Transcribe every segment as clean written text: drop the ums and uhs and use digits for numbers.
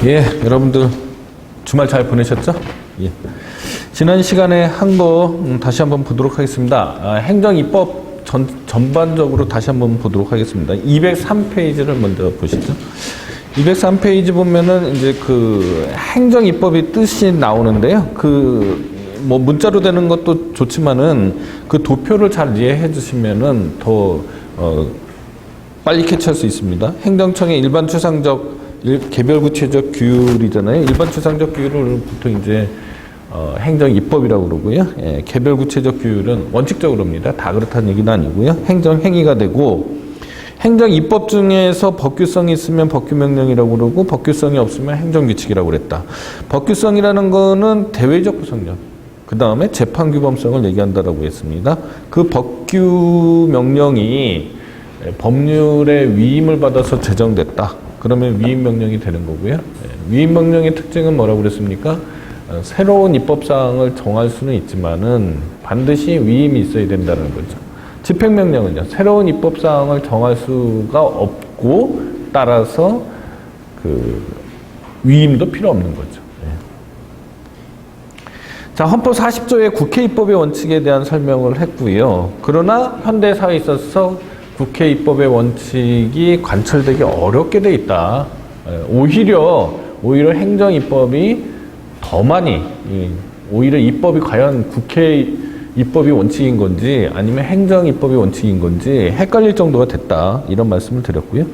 예, 여러분들 주말 잘 보내셨죠? 예. 지난 시간에 한 거 다시 한번 보도록 하겠습니다. 행정입법 전반적으로 다시 한번 보도록 하겠습니다. 203페이지를 먼저 보시죠. 203페이지 보면은 이제 그 행정입법의 뜻이 나오는데요. 뭐 문자로 되는 것도 좋지만은 그 도표를 잘 이해해 주시면은 더 빨리 캐치할 수 있습니다. 행정청의 일반 추상적 개별 구체적 규율이잖아요. 일반 추상적 규율을 보통 이제 행정입법이라고 그러고요. 예, 개별 구체적 규율은 원칙적으로입니다. 다 그렇다는 얘기는 아니고요. 행정행위가 되고, 행정입법 중에서 법규성이 있으면 법규명령이라고 그러고, 법규성이 없으면 행정규칙이라고 그랬다. 법규성이라는 거는 대외적 구성력, 그 다음에 재판규범성을 얘기한다라고 했습니다. 그 법규명령이 법률의 위임을 받아서 제정됐다. 그러면 위임명령이 되는 거고요. 위임명령의 특징은 뭐라고 그랬습니까? 새로운 입법사항을 정할 수는 있지만은 반드시 위임이 있어야 된다는 거죠. 집행명령은요, 새로운 입법사항을 정할 수가 없고, 따라서 위임도 필요 없는 거죠. 자, 헌법 40조의 국회 입법의 원칙에 대한 설명을 했고요. 그러나 현대사회에 있어서 국회 입법의 원칙이 관철되기 어렵게 돼 있다. 오히려 행정 입법이 더 많이, 오히려 입법이 과연 국회 입법이 원칙인 건지 아니면 행정 입법이 원칙인 건지 헷갈릴 정도가 됐다. 이런 말씀을 드렸고요.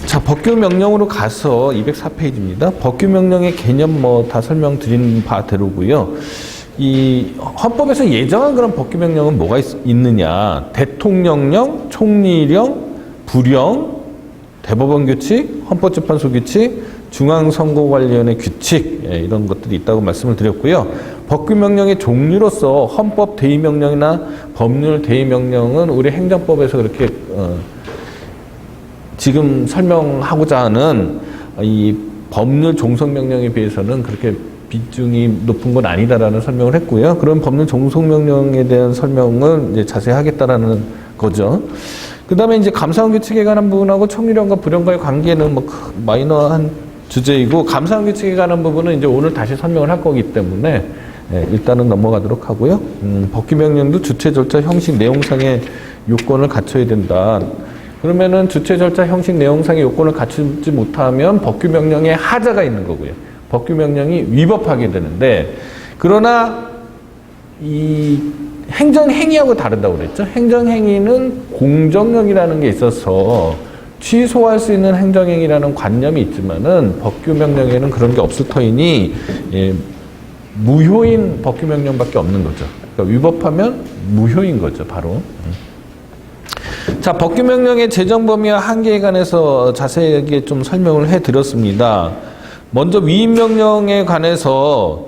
자, 법규명령으로 가서 204페이지입니다. 법규명령의 개념 뭐 다 설명드린 바대로고요. 이 헌법에서 예정한 그런 법규명령은 뭐가 있느냐? 대통령령, 총리령, 부령, 대법원 규칙, 헌법재판소 규칙, 중앙선거관리위원회 규칙, 이런 것들이 있다고 말씀을 드렸고요. 법규명령의 종류로서 헌법 대의명령이나 법률 대의명령은 우리 행정법에서 그렇게 지금 설명하고자 하는 이 법률 종속명령에 비해서는 그렇게 비중이 높은 건 아니다라는 설명을 했고요. 그런 법률 종속명령에 대한 설명을 이제 자세히 하겠다라는 거죠. 그 다음에 이제 감사원 규칙에 관한 부분하고 총리령과 부령과의 관계는 뭐 마이너한 주제이고, 감사원 규칙에 관한 부분은 이제 오늘 다시 설명을 할 거기 때문에 일단은 넘어가도록 하고요. 법규명령도 주체 절차 형식 내용상의 요건을 갖춰야 된다. 그러면은 주체 절차 형식 내용상의 요건을 갖추지 못하면 법규명령에 하자가 있는 거고요. 법규명령이 위법하게 되는데, 그러나 이 행정행위하고 다르다고 그랬죠. 행정행위는 공정력이라는 게 있어서 취소할 수 있는 행정행위라는 관념이 있지만은 법규명령에는 그런 게 없을 터이니 무효인 법규명령밖에 없는 거죠. 그러니까 위법하면 무효인 거죠, 바로. 자, 법규명령의 제정 범위와 한계에 관해서 자세하게 좀 설명을 해드렸습니다. 먼저 위임명령에 관해서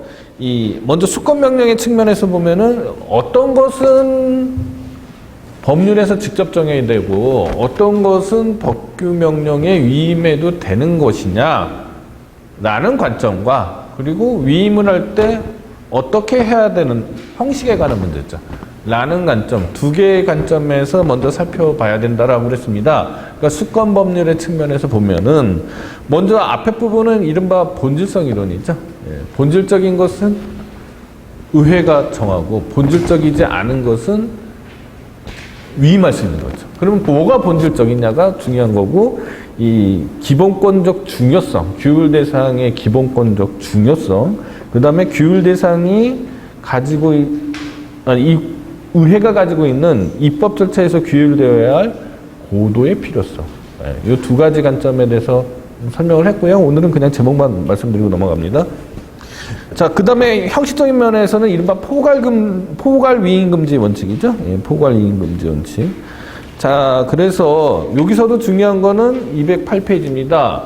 먼저 수권명령의 측면에서 보면은 어떤 것은 법률에서 직접 정해야 되고 어떤 것은 법규명령에 위임해도 되는 것이냐 라는 관점과, 그리고 위임을 할 때 어떻게 해야 되는 형식에 관한 문제죠. 라는 관점, 두 개의 관점에서 먼저 살펴봐야 된다라고 그랬습니다. 그러니까 수권 법률의 측면에서 보면은 먼저 앞에 부분은 이른바 본질성 이론이죠. 본질적인 것은 의회가 정하고 본질적이지 않은 것은 위임할 수 있는 거죠. 그러면 뭐가 본질적이냐가 중요한 거고, 이 기본권적 중요성, 규율 대상의 기본권적 중요성, 그 다음에 규율 대상이 가지고 이 의회가 가지고 있는 입법 절차에서 규율되어야 할 고도의 필요성, 이 두 가지 관점에 대해서 설명을 했고요. 오늘은 그냥 제목만 말씀드리고 넘어갑니다. 자, 그 다음에 형식적인 면에서는 이른바 포괄 위임금지 원칙이죠. 포괄 위임금지 원칙. 자, 그래서 여기서도 중요한 거는 208페이지입니다.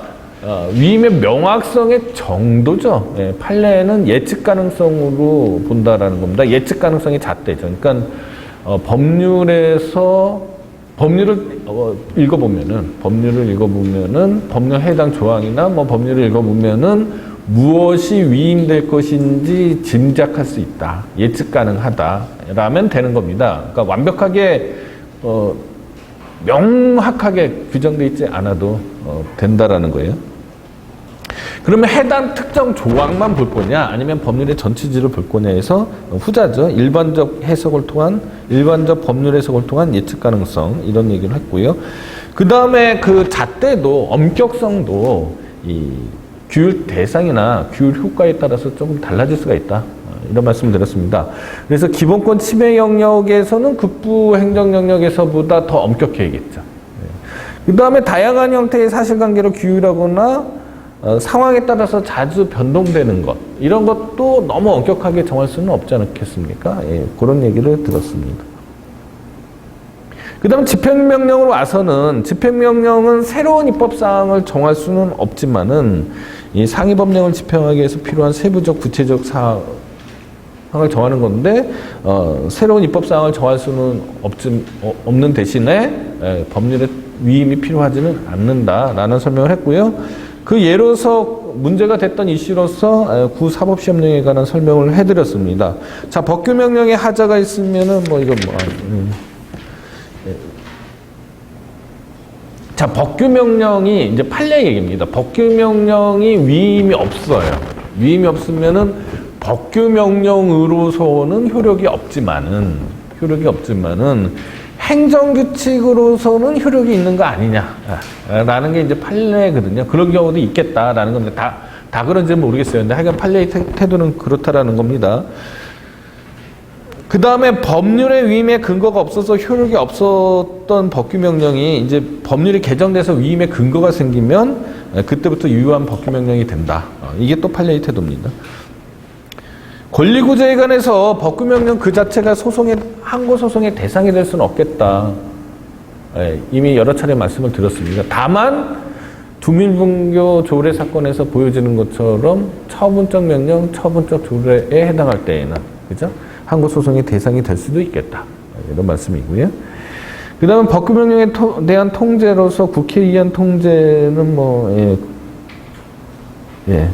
위임의 명확성의 정도죠. 판례는 예측 가능성으로 본다라는 겁니다. 예측 가능성이 잣대죠. 그러니까 법률을 읽어보면은 법률 해당 조항이나 뭐 법률을 읽어보면은 무엇이 위임될 것인지 짐작할 수 있다. 예측 가능하다라면 되는 겁니다. 그러니까 완벽하게 명확하게 규정되어 있지 않아도 된다라는 거예요. 그러면 해당 특정 조항만 볼 거냐, 아니면 법률의 전체지를 볼 거냐 해서 후자죠. 일반적 법률 해석을 통한 예측 가능성, 이런 얘기를 했고요. 그 다음에 그 잣대도 엄격성도 이 규율 대상이나 규율 효과에 따라서 조금 달라질 수가 있다. 이런 말씀을 드렸습니다. 그래서 기본권 침해 영역에서는 급부 행정 영역에서보다 더 엄격해야겠죠. 그 다음에 다양한 형태의 사실관계로 규율하거나 상황에 따라서 자주 변동되는 것, 이런 것도 너무 엄격하게 정할 수는 없지 않겠습니까? 예, 그런 얘기를 들었습니다. 그 다음 집행명령으로 와서는, 집행명령은 새로운 입법사항을 정할 수는 없지만은 이 상위법령을 집행하기 위해서 필요한 세부적 구체적 사항을 정하는 건데, 새로운 입법사항을 정할 수는 없는 대신에 법률의 위임이 필요하지는 않는다라는 설명을 했고요. 그 예로서 문제가 됐던 이슈로서 구사법시험령에 관한 설명을 해드렸습니다. 자, 법규명령에 하자가 있으면은 자, 법규명령이 이제 판례 얘기입니다. 법규명령이 위임이 없어요. 위임이 없으면은 법규명령으로서는 효력이 없지만은 행정규칙으로서는 효력이 있는 거 아니냐라는 게 이제 판례거든요. 그런 경우도 있겠다라는 건데 다 그런지는 모르겠어요. 근데 하여간 판례의 태도는 그렇다라는 겁니다. 그 다음에 법률의 위임에 근거가 없어서 효력이 없었던 법규명령이 이제 법률이 개정돼서 위임에 근거가 생기면 그때부터 유효한 법규명령이 된다. 이게 또 판례의 태도입니다. 권리구제에 관해서 법규명령 그 자체가 항고소송의 대상이 될 수는 없겠다. 이미 여러 차례 말씀을 드렸습니다. 다만 주민분교 조례 사건에서 보여지는 것처럼 처분적 명령, 처분적 조례에 해당할 때에는, 그죠? 항고소송의 대상이 될 수도 있겠다. 이런 말씀이고요. 그 다음에 법규명령에 대한 통제로서 국회의안 통제는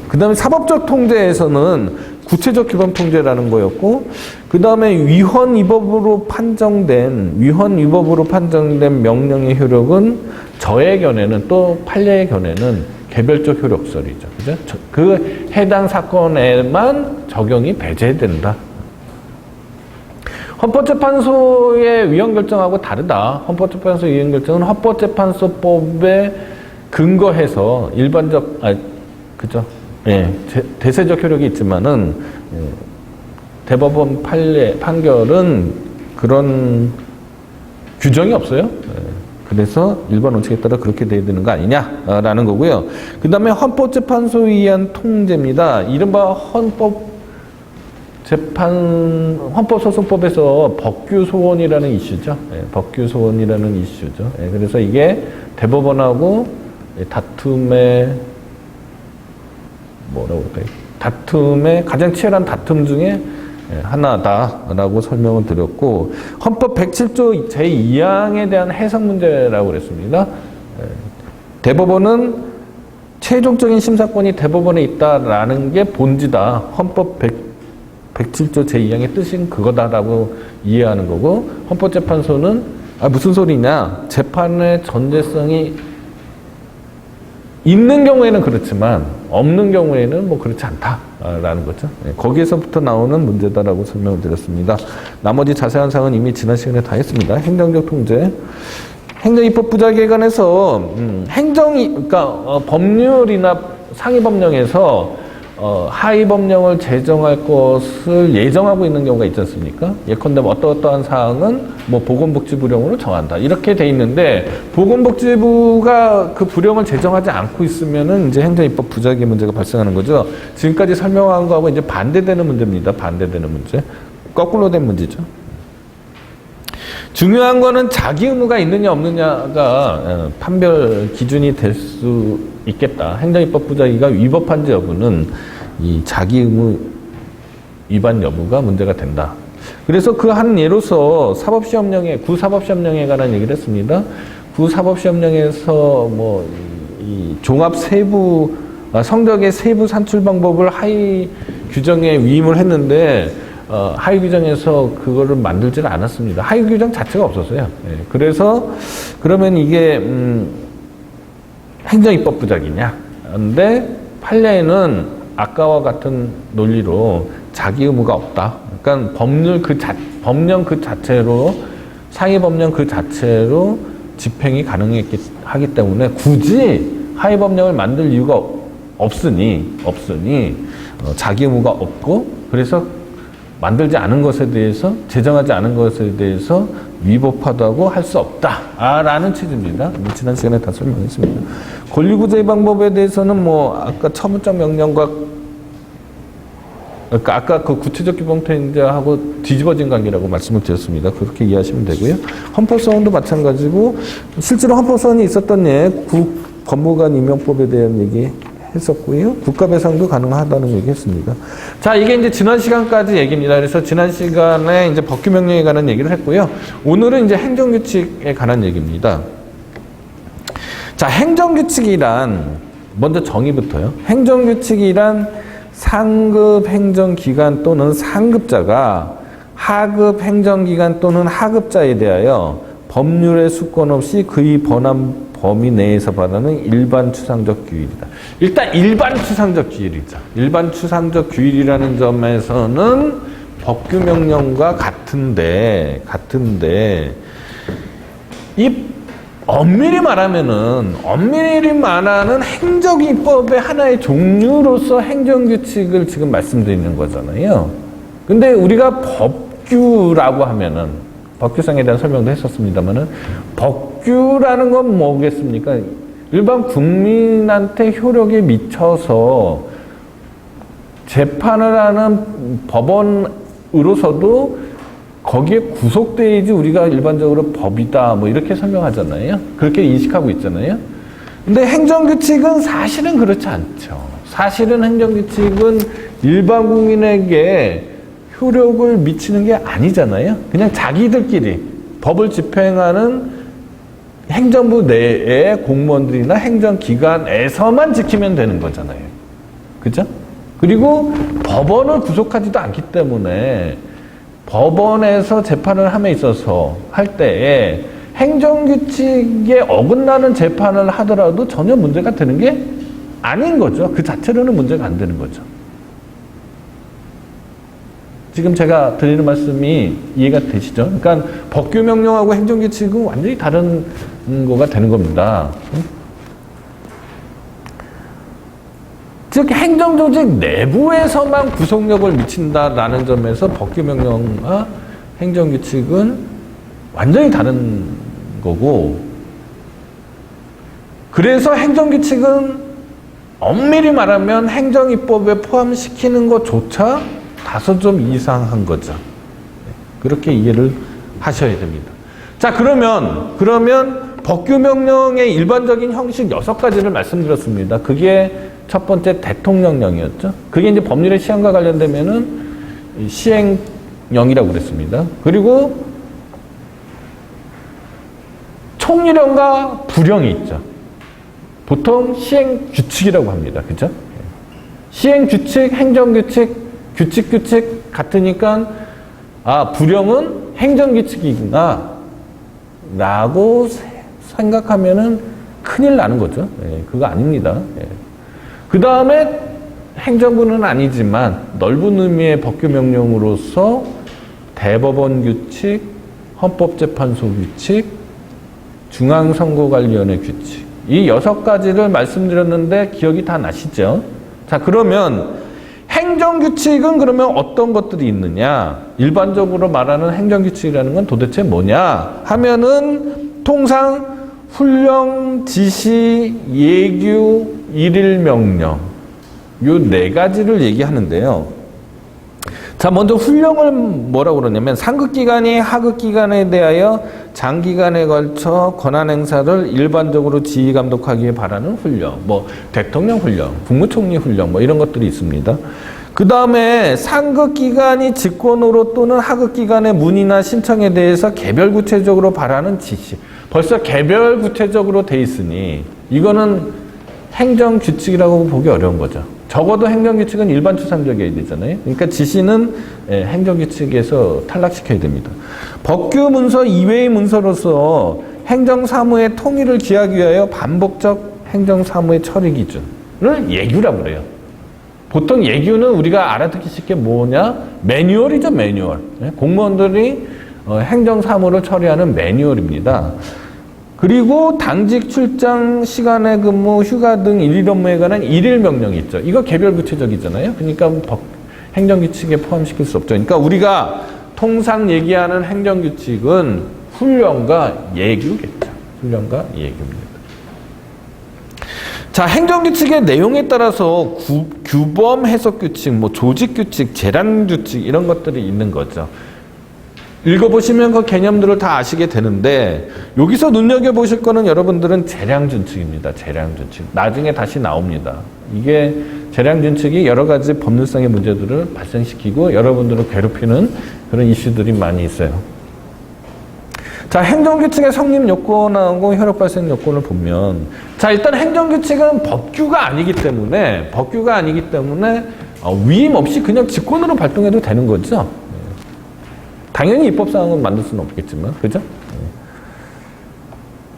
그 다음에 사법적 통제에서는 구체적 규범 통제라는 거였고, 그 다음에 위헌 위법으로 판정된 명령의 효력은 저의 견해는, 또 판례의 견해는 개별적 효력설이죠. 그죠? 그 해당 사건에만 적용이 배제된다. 헌법재판소의 위헌결정하고 다르다. 헌법재판소 위헌결정은 헌법재판소법에 근거해서 그죠? 예, 대세적 효력이 있지만은, 대법원 판결은 그런 규정이 없어요. 그래서 일반 원칙에 따라 그렇게 돼야 되는 거 아니냐라는 거고요. 그 다음에 헌법재판소에 의한 통제입니다. 이른바 헌법소송법에서 법규소원이라는 이슈죠. 법규소원이라는 이슈죠. 그래서 이게 대법원하고 다툼의 가장 치열한 다툼 중에 하나다라고 설명을 드렸고, 헌법 107조 제2항에 대한 해석 문제라고 그랬습니다. 대법원은 최종적인 심사권이 대법원에 있다라는 게 본지다. 헌법 107조 제2항의 뜻인 그거다라고 이해하는 거고, 헌법재판소는 무슨 소리냐, 재판의 전제성이 있는 경우에는 그렇지만 없는 경우에는 그렇지 않다라는 거죠. 거기에서부터 나오는 문제다라고 설명을 드렸습니다. 나머지 자세한 사항은 이미 지난 시간에 다 했습니다. 행정적 통제, 행정입법 부작위에 관해서 그러니까 법률이나 상위법령에서 하위법령을 제정할 것을 예정하고 있는 경우가 있지 않습니까? 예컨대 어떠한 사항은 보건복지부령으로 정한다. 이렇게 돼 있는데, 보건복지부가 그 부령을 제정하지 않고 있으면은 이제 행정입법 부작위 문제가 발생하는 거죠. 지금까지 설명한 거하고 이제 반대되는 문제입니다. 반대되는 문제. 거꾸로 된 문제죠. 중요한 거는 자기 의무가 있느냐 없느냐가 판별 기준이 될 수 있겠다. 행정입법 부작위가 위법한지 여부는 이 자기 의무 위반 여부가 문제가 된다. 그래서 그 한 예로서 구사법시험령에 관한 얘기를 했습니다. 구사법시험령에서 이 종합 성적의 세부 산출 방법을 하위 규정에 위임을 했는데, 하위 규정에서 그거를 만들지는 않았습니다. 하위 규정 자체가 없었어요. 그래서 그러면 이게 행정입법 부작위냐? 근데 판례에는 아까와 같은 논리로 자기 의무가 없다. 그러니까 법령 그 자체로, 상위법령 그 자체로 집행이 가능하기 때문에 굳이 하위법령을 만들 이유가 없으니 자기 의무가 없고, 그래서 만들지 않은 것에 대해서, 제정하지 않은 것에 대해서 위법하다고 할 수 없다라는 취지입니다. 지난 시간에 다 설명했습니다. 권리구제 방법에 대해서는 뭐 아까 처분적 명령과 그러니까 아까 그 구체적 규범태인자하고 뒤집어진 관계라고 말씀을 드렸습니다. 그렇게 이해하시면 되고요. 헌법소원도 마찬가지고, 실제로 헌법소원이 있었던 예, 법무관 임명법에 대한 얘기 했었고요. 국가배상도 가능하다는 얘기 했습니다. 자, 이게 이제 지난 시간까지 얘기입니다. 그래서 지난 시간에 이제 법규명령에 관한 얘기를 했고요. 오늘은 이제 행정규칙에 관한 얘기입니다. 자, 행정규칙이란, 먼저 정의부터요. 행정규칙이란 상급 행정기관 또는 상급자가 하급 행정기관 또는 하급자에 대하여 법률의 수권 없이 그의 번한 범위 내에서 받는 일반 추상적 규율이다. 일단 일반 추상적 규율이죠. 일반 추상적 규율이라는 점에서는 법규명령과 같은데 이 엄밀히 말하는 행정입법의 하나의 종류로서 행정규칙을 지금 말씀드리는 거잖아요. 근데 우리가 법규라고 하면은, 법규성에 대한 설명도 했었습니다만은, 법규라는 건 뭐겠습니까? 일반 국민한테 효력에 미쳐서 재판을 하는 법원으로서도 거기에 구속돼야지 우리가 일반적으로 법이다 뭐 이렇게 설명하잖아요. 그렇게 인식하고 있잖아요. 근데 행정규칙은 사실은 그렇지 않죠. 사실은 행정규칙은 일반 국민에게 효력을 미치는 게 아니잖아요. 그냥 자기들끼리 법을 집행하는 행정부 내의 공무원들이나 행정기관에서만 지키면 되는 거잖아요. 그죠? 그리고 법원을 구속하지도 않기 때문에 법원에서 재판을 함에 있어서 할 때에 행정규칙에 어긋나는 재판을 하더라도 전혀 문제가 되는 게 아닌 거죠. 그 자체로는 문제가 안 되는 거죠. 지금 제가 드리는 말씀이 이해가 되시죠? 그러니까 법규명령하고 행정규칙은 완전히 다른 거가 되는 겁니다. 즉 행정조직 내부에서만 구속력을 미친다라는 점에서 법규명령과 행정규칙은 완전히 다른 거고, 그래서 행정규칙은 엄밀히 말하면 행정입법에 포함시키는 것조차 다소 좀 이상한 거죠. 그렇게 이해를 하셔야 됩니다. 자, 그러면 법규명령의 일반적인 형식 6가지를 말씀드렸습니다. 그게 첫 번째 대통령령이었죠. 그게 이제 법률의 시행과 관련되면은 시행령이라고 그랬습니다. 그리고 총리령과 부령이 있죠. 보통 시행규칙이라고 합니다. 그죠? 시행규칙, 행정규칙, 규칙 같으니까 부령은 행정규칙이구나 라고 생각하면은 큰일 나는 거죠. 그거 아닙니다. 그 다음에 행정부는 아니지만 넓은 의미의 법규명령으로서 대법원 규칙, 헌법재판소 규칙, 중앙선거관리위원회 규칙, 이 6가지를 말씀드렸는데 기억이 다 나시죠? 자, 그러면 행정규칙은 그러면 어떤 것들이 있느냐? 일반적으로 말하는 행정규칙이라는 건 도대체 뭐냐? 하면은 통상 훈령, 지시, 예규, 일일명령 요 4가지를 얘기하는데요. 자, 먼저 훈령을 뭐라고 그러냐면 상급기관이 하급기관에 대하여 장기간에 걸쳐 권한행사를 일반적으로 지휘감독하기에 바라는 훈령, 뭐 대통령 훈령, 국무총리 훈령 뭐 이런 것들이 있습니다. 그 다음에 상급기관이 직권으로 또는 하급기관의 문의나 신청에 대해서 개별 구체적으로 바라는 지시. 벌써 개별 구체적으로 돼 있으니 이거는 행정규칙이라고 보기 어려운 거죠. 적어도 행정규칙은 일반 추상적이어야 되잖아요. 그러니까 지시는 행정규칙에서 탈락시켜야 됩니다. 법규문서 이외의 문서로서 행정사무의 통일을 기하기 위하여 반복적 행정사무의 처리 기준. 예규라고 그래요. 보통 예규는 우리가 알아듣기 쉽게 뭐냐? 매뉴얼이죠, 매뉴얼. 공무원들이 행정사무를 처리하는 매뉴얼입니다. 그리고 당직, 출장, 시간의 근무, 휴가 등 일일 업무에 관한 일일 명령이 있죠. 이거 개별 구체적이잖아요. 그러니까 행정규칙에 포함시킬 수 없죠. 그러니까 우리가 통상 얘기하는 행정규칙은 훈련과 예규겠죠. 훈련과 예규입니다. 자, 행정규칙의 내용에 따라서 규범 해석규칙, 뭐 조직규칙, 재량규칙 이런 것들이 있는 거죠. 읽어보시면 그 개념들을 다 아시게 되는데 여기서 눈여겨보실 거는 여러분들은 재량준칙입니다. 재량준칙. 나중에 다시 나옵니다. 이게 재량준칙이 여러 가지 법률상의 문제들을 발생시키고 여러분들을 괴롭히는 그런 이슈들이 많이 있어요. 자, 행정규칙의 성립 요건하고 효력 발생 요건을 보면 자, 일단 행정규칙은 법규가 아니기 때문에 위임 없이 그냥 직권으로 발동해도 되는 거죠. 당연히 입법사항은 만들 수는 없겠지만, 그죠?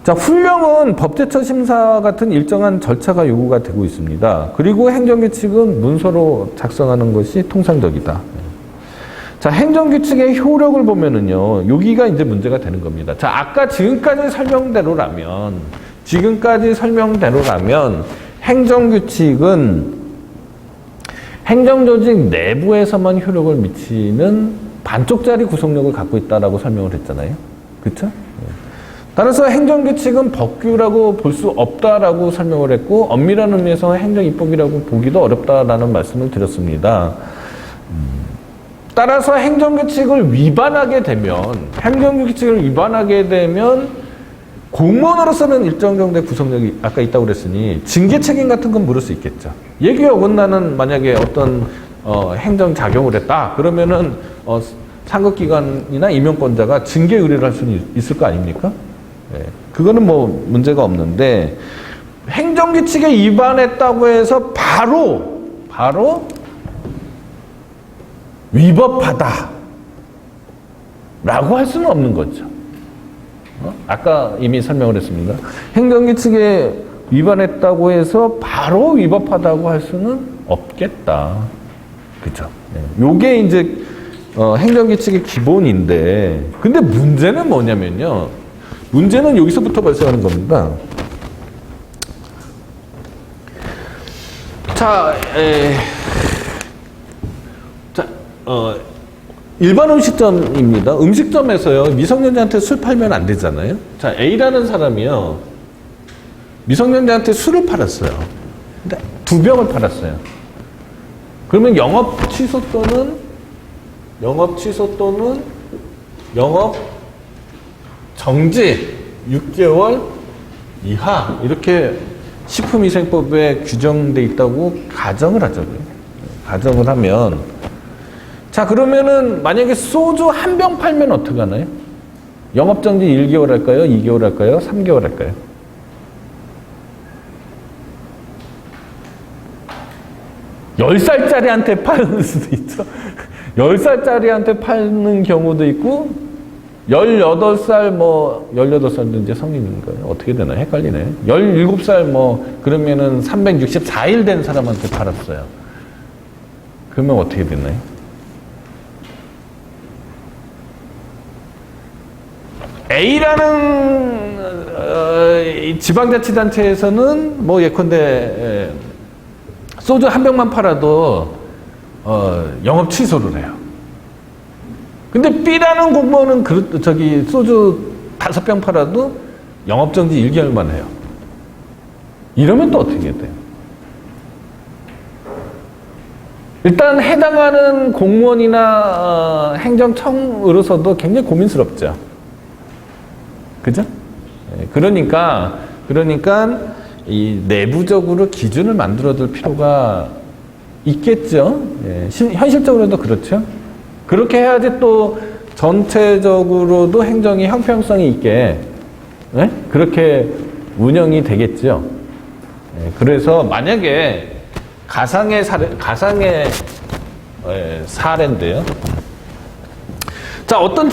자, 훈령은 법제처 심사 같은 일정한 절차가 요구가 되고 있습니다. 그리고 행정규칙은 문서로 작성하는 것이 통상적이다. 자, 행정규칙의 효력을 보면은요, 여기가 이제 문제가 되는 겁니다. 자, 아까 지금까지 설명대로라면, 행정규칙은 행정조직 내부에서만 효력을 미치는 반쪽짜리 구속력을 갖고 있다라고 설명을 했잖아요. 그렇죠? 따라서 행정규칙은 법규라고 볼 수 없다라고 설명을 했고 엄밀한 의미에서 행정입법이라고 보기도 어렵다라는 말씀을 드렸습니다. 따라서 행정규칙을 위반하게 되면 공무원으로서는 일정 정도의 구속력이 아까 있다고 그랬으니 징계 책임 같은 건 물을 수 있겠죠. 예규에 어긋나는 만약에 어떤 행정 작용을 했다 그러면은 상급기관이나 임용권자가 징계 의뢰를 할 수는 있을 거 아닙니까? 네. 그거는 뭐 문제가 없는데 행정규칙에 위반했다고 해서 바로 위법하다 라고 할 수는 없는 거죠. 아까 이미 설명을 했습니다. 행정규칙에 위반했다고 해서 바로 위법하다고 할 수는 없겠다. 그죠? 네. 요게 이제 행정규칙의 기본인데 근데 문제는 뭐냐면요. 문제는 여기서부터 발생하는 겁니다. 자, 일반 음식점입니다. 음식점에서요, 미성년자한테 술 팔면 안 되잖아요. 자, A라는 사람이요, 미성년자한테 술을 팔았어요. 근데 2병을 팔았어요. 그러면 영업 취소 또는 영업 정지 6개월 이하 이렇게 식품위생법에 규정돼 있다고 가정을 하죠. 가정을 하면 자, 그러면은 만약에 소주 한 병 팔면 어떻게 하나요? 영업정지 1개월 할까요? 2개월 할까요? 3개월 할까요? (10살짜리한테) 파는 수도 있죠. 10살짜리한테 파는 경우도 있고 18살 18살도 이제 성인인가요? 어떻게 되나 헷갈리네. 17살 그러면은 364일 된 사람한테 팔았어요. 그러면 어떻게 되나요? A라는 지방자치단체에서는 예컨대 소주 한 병만 팔아도 영업 취소를 해요. 근데 B라는 공무원은 소주 5병 팔아도 영업정지 1개월만 해요. 이러면 또 어떻게 돼요? 일단 해당하는 공무원이나 행정청으로서도 굉장히 고민스럽죠. 그죠? 그러니까 이 내부적으로 기준을 만들어둘 필요가 있겠죠. 현실적으로도 그렇죠. 그렇게 해야지 또 전체적으로도 행정이 형평성이 있게 그렇게 운영이 되겠죠. 그래서 만약에 가상의 사례인데요. 자, 어떤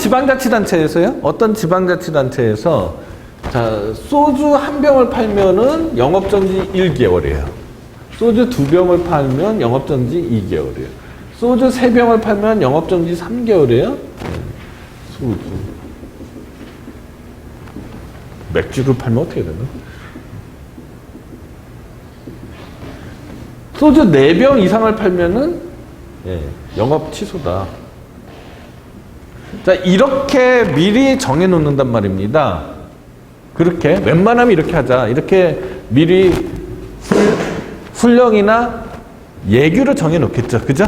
지방자치단체에서 자, 소주 한 병을 팔면은 영업정지 1개월이에요. 소주 2병을 팔면 영업정지 2개월이에요. 소주 3병을 팔면 영업정지 3개월이에요. 소주. 맥주를 팔면 어떻게 되나? 소주 4병 이상을 팔면은 영업 취소다. 자, 이렇게 미리 정해 놓는단 말입니다. 그렇게 웬만하면 이렇게 하자. 이렇게 미리 훈령이나 예규로 정해 놓겠죠. 그죠?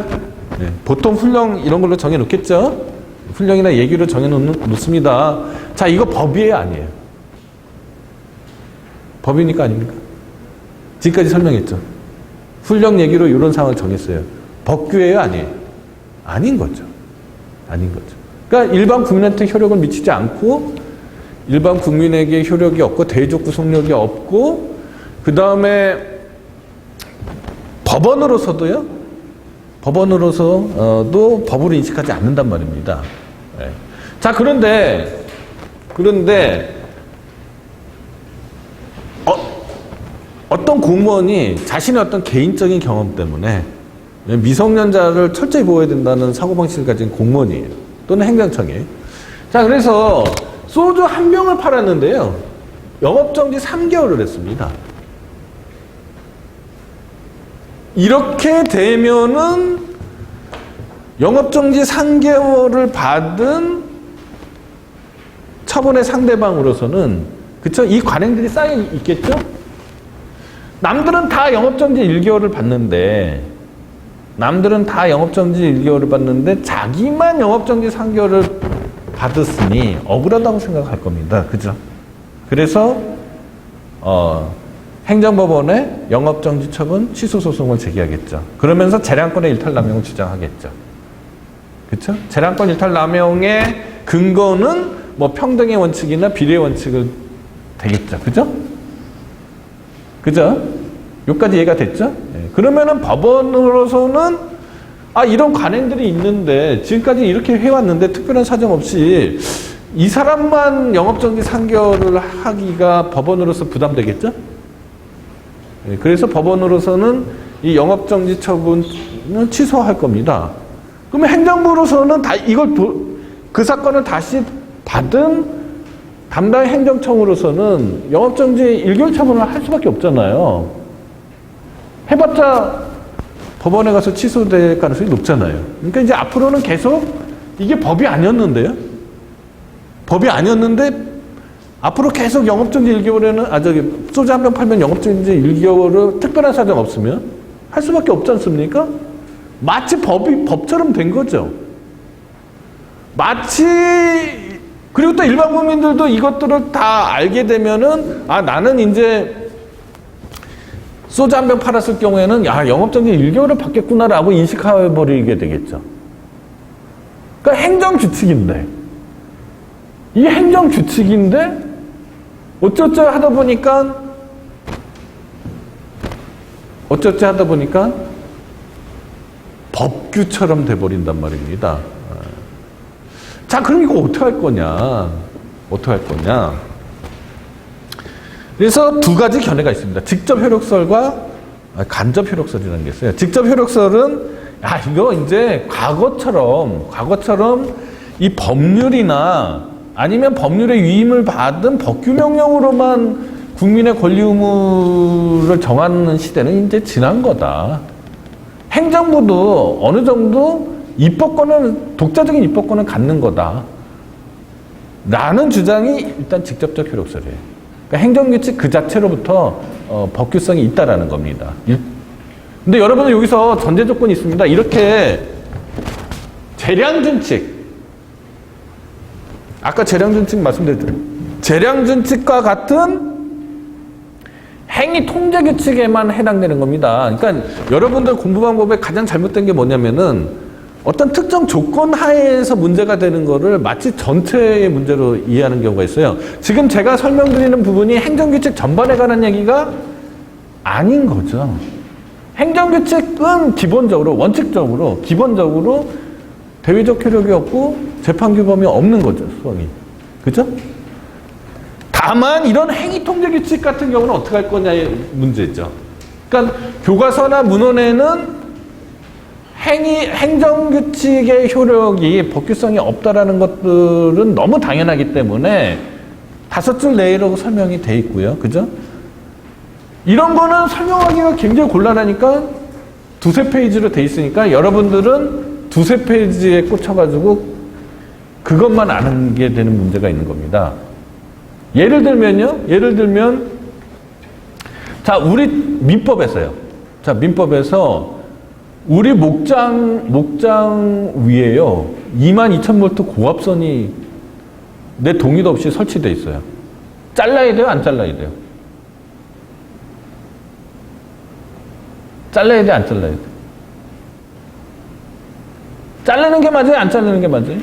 보통 훈령 이런 걸로 정해 놓겠죠. 훈령이나 예규로 정해 놓습니다. 자, 이거 법이에요, 아니에요? 법이니까 아닙니까? 지금까지 설명했죠. 훈령 얘기로 이런 상황을 정했어요. 법규예요, 아니에요? 아닌 거죠. 아닌 거죠. 그러니까 일반 국민한테 효력을 미치지 않고 일반 국민에게 효력이 없고 대외적 구속력이 없고 그 다음에 법원으로서도 법으로 인식하지 않는단 말입니다. 네. 자, 그런데 어떤 공무원이 자신의 어떤 개인적인 경험 때문에 미성년자를 철저히 보호해야 된다는 사고방식을 가진 공무원이에요. 또는 행정청이에요. 자, 그래서 소주 1병을 팔았는데요. 영업정지 3개월을 했습니다. 이렇게 되면은 영업정지 3개월을 받은 처분의 상대방으로서는, 그쵸? 이 관행들이 쌓여 있겠죠? 남들은 다 영업정지 1개월을 받는데, 자기만 영업정지 3개월을 받았으니 억울하다고 생각할 겁니다. 그죠? 그래서, 행정법원에 영업정지 처분 취소 소송을 제기하겠죠. 그러면서 재량권의 일탈남용을 주장하겠죠. 그쵸? 재량권 일탈남용의 근거는 뭐 평등의 원칙이나 비례의 원칙을 되겠죠. 그죠? 그죠? 여기까지 이해가 됐죠? 네. 그러면은 법원으로서는 이런 관행들이 있는데 지금까지 이렇게 해왔는데 특별한 사정 없이 이 사람만 영업정지 3개월을 하기가 법원으로서 부담되겠죠? 네. 그래서 법원으로서는 이 영업정지 처분은 취소할 겁니다. 그러면 행정부로서는 그 사건을 다시 받은 담당 행정청으로서는 영업정지 1개월 처분을 할 수밖에 없잖아요. 해봤자 법원에 가서 취소될 가능성이 높잖아요. 그러니까 이제 앞으로는 계속 이게 법이 아니었는데요. 법이 아니었는데 앞으로 계속 영업정지 1개월에는 소주 1병 팔면 영업정지 1개월을 특별한 사정 없으면 할 수밖에 없지 않습니까? 마치 법처럼 된 거죠. 그리고 또 일반 국민들도 이것들을 다 알게 되면은 나는 이제 소주 1병 팔았을 경우에는 영업정지 1개월을 받겠구나라고 인식해버리게 되겠죠. 그러니까 행정규칙인데 이게 행정규칙인데 어쩌지 하다 보니까 법규처럼 돼버린단 말입니다. 자, 그럼 이거 어떻게 할 거냐? 그래서 두 가지 견해가 있습니다. 직접 효력설과 간접 효력설이라는 게 있어요. 직접 효력설은 이거 이제 과거처럼 이 법률이나 아니면 법률의 위임을 받은 법규 명령으로만 국민의 권리 의무를 정하는 시대는 이제 지난 거다. 행정부도 어느 정도 독자적인 입법권을 갖는 거다. 라는 주장이 일단 직접적 효력설이에요. 그러니까 행정규칙 그 자체로부터 법규성이 있다라는 겁니다. 근데 여러분들 여기서 전제 조건이 있습니다. 이렇게 재량준칙, 아까 재량준칙 말씀드렸죠. 재량준칙과 같은 행위 통제 규칙에만 해당되는 겁니다. 그러니까 여러분들 공부 방법에 가장 잘못된 게 뭐냐면은 어떤 특정 조건 하에서 문제가 되는 거를 마치 전체의 문제로 이해하는 경우가 있어요. 지금 제가 설명드리는 부분이 행정규칙 전반에 관한 얘기가 아닌 거죠. 행정규칙은 원칙적으로 기본적으로 대외적 효력이 없고 재판규범이 없는 거죠, 수성이. 그죠? 다만 이런 행위 통제 규칙 같은 경우는 어떻게 할 거냐의 문제죠. 그러니까 교과서나 문헌에는 행정규칙의 효력이 법규성이 없다라는 것들은 너무 당연하기 때문에 5줄 내로 설명이 돼 있고요. 그죠? 이런 거는 설명하기가 굉장히 곤란하니까 2-3페이지로 돼 있으니까 여러분들은 2-3페이지에 꽂혀가지고 그것만 아는 게 되는 문제가 있는 겁니다. 예를 들면 자, 우리 민법에서요. 자, 민법에서 우리 목장 위에요. 22,000V 고압선이 내 동의도 없이 설치되어 있어요. 잘라야 돼요? 안 잘라야 돼요? 잘라야 돼? 안 잘라야 돼? 자르는 게 맞아요? 안 자르는 게 맞아요?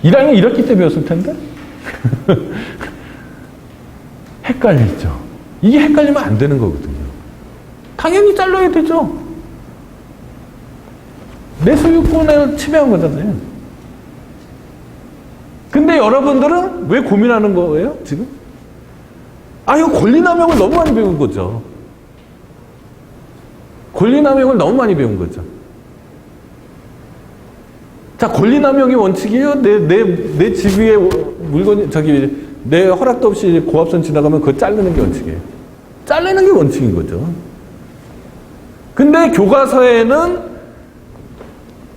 1학년 1학기 때 배웠을 텐데? 헷갈리죠? 이게 헷갈리면 안 되는 거거든요. 당연히 잘라야 되죠. 내 소유권을 침해한 거잖아요. 근데 여러분들은 왜 고민하는 거예요, 지금? 이거 권리남용을 너무 많이 배운 거죠. 권리남용을 너무 많이 배운 거죠. 자, 권리남용이 원칙이에요? 내 집 위에 물건이, 내 허락도 없이 고압선 지나가면 그거 자르는 게 원칙이에요. 자르는 게 원칙인 거죠. 근데 교과서에는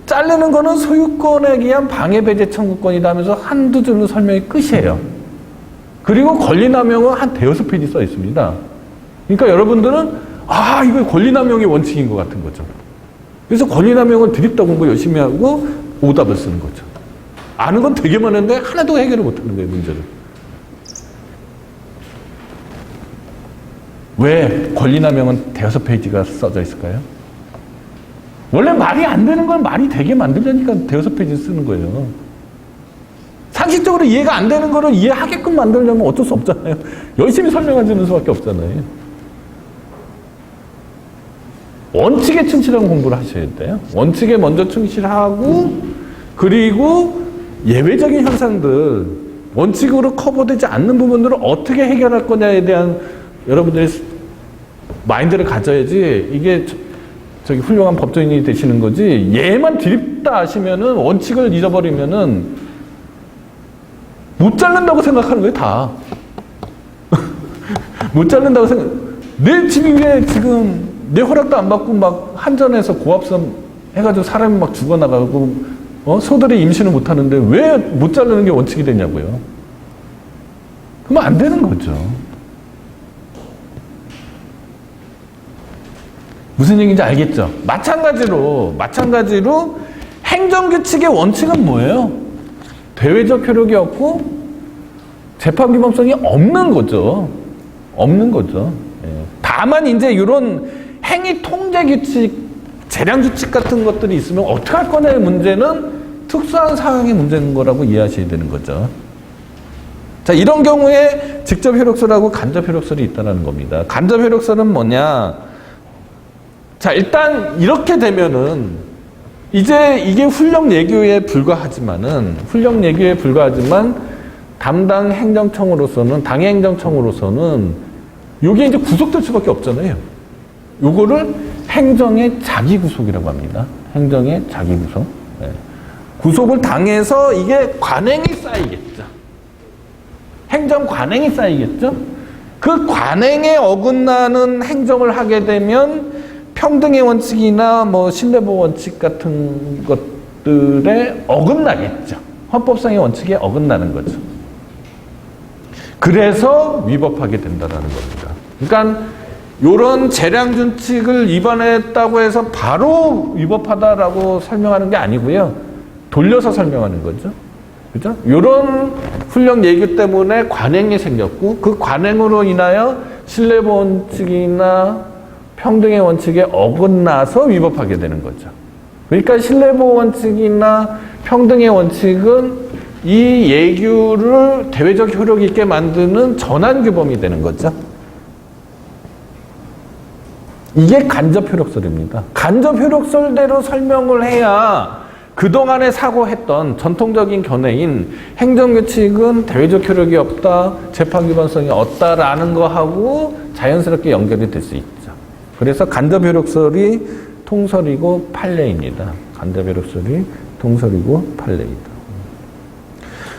자르는 거는 소유권에 의한 방해배제 청구권이다 하면서 한두 줄로 설명이 끝이에요. 그리고 권리남용은 한 5-6페이지 써 있습니다. 그러니까 여러분들은 이거 권리남용의 원칙인 것 같은 거죠. 그래서 권리남용을 드립다 공부 열심히 하고 오답을 쓰는 거죠. 아는 건 되게 많은데 하나도 해결을 못하는 거예요, 문제를. 왜 권리남용은 5-페이지가 써져 있을까요? 원래 말이 안 되는 건 말이 되게 만들려니까 5-페이지 쓰는 거예요. 상식적으로 이해가 안 되는 거를 이해하게끔 만들려면 어쩔 수 없잖아요. 열심히 설명해주는 수밖에 없잖아요. 원칙에 충실한 공부를 하셔야 돼요. 원칙에 먼저 충실하고, 그리고 예외적인 현상들, 원칙으로 커버되지 않는 부분들을 어떻게 해결할 거냐에 대한 여러분들의 마인드를 가져야지 이게 훌륭한 법조인이 되시는 거지. 얘만 드립다 하시면은, 원칙을 잊어버리면은 못 자른다고 생각하는 거예요, 다. 못 자른다고 생각. 내 집 위에 지금 내 허락도 안 받고 막 한전에서 고압선 해가지고 사람이 막 죽어나가고, 소들이 임신을 못 하는데 왜 못 자르는 게 원칙이 되냐고요. 그러면 안 되는 거죠. 무슨 얘기인지 알겠죠? 마찬가지로 행정규칙의 원칙은 뭐예요? 대외적 효력이 없고 재판기범성이 없는 거죠. 없는 거죠. 다만 이제 이런 행위 통제 규칙, 재량 규칙 같은 것들이 있으면 어떻게 할 거냐의 문제는 특수한 상황의 문제인 거라고 이해하셔야 되는 거죠. 자, 이런 경우에 직접 효력설하고 간접 효력설이 있다는 겁니다. 간접 효력설은 뭐냐? 자, 일단 이렇게 되면은 이제 이게 훈령 예규에 불과하지만 담당 행정청으로서는, 당해행정청으로서는 이게 이제 구속될 수밖에 없잖아요. 요거를 행정의 자기구속이라고 합니다. 행정의 자기구속. 네. 구속을 당해서 이게 관행이 쌓이겠죠. 행정 관행이 쌓이겠죠. 그 관행에 어긋나는 행정을 하게 되면 평등의 원칙이나 신뢰보호 원칙 같은 것들에 어긋나겠죠. 헌법상의 원칙에 어긋나는 거죠. 그래서 위법하게 된다는 겁니다. 그러니까 이런 재량준칙을 위반했다고 해서 바로 위법하다라고 설명하는 게 아니고요. 돌려서 설명하는 거죠. 그죠? 이런 훈령 예규 때문에 관행이 생겼고, 그 관행으로 인하여 신뢰보호 원칙이나 평등의 원칙에 어긋나서 위법하게 되는 거죠. 그러니까 신뢰보호 원칙이나 평등의 원칙은 이 예규를 대외적 효력 있게 만드는 전환규범이 되는 거죠. 이게 간접 효력설입니다. 간접 효력설대로 설명을 해야 그동안에 사고했던 전통적인 견해인 행정규칙은 대외적 효력이 없다, 재판기반성이 없다라는 거하고 자연스럽게 연결이 될 수 있죠. 그래서 간접효력설이 통설이고 판례입니다. 간접효력설이 통설이고 판례이다.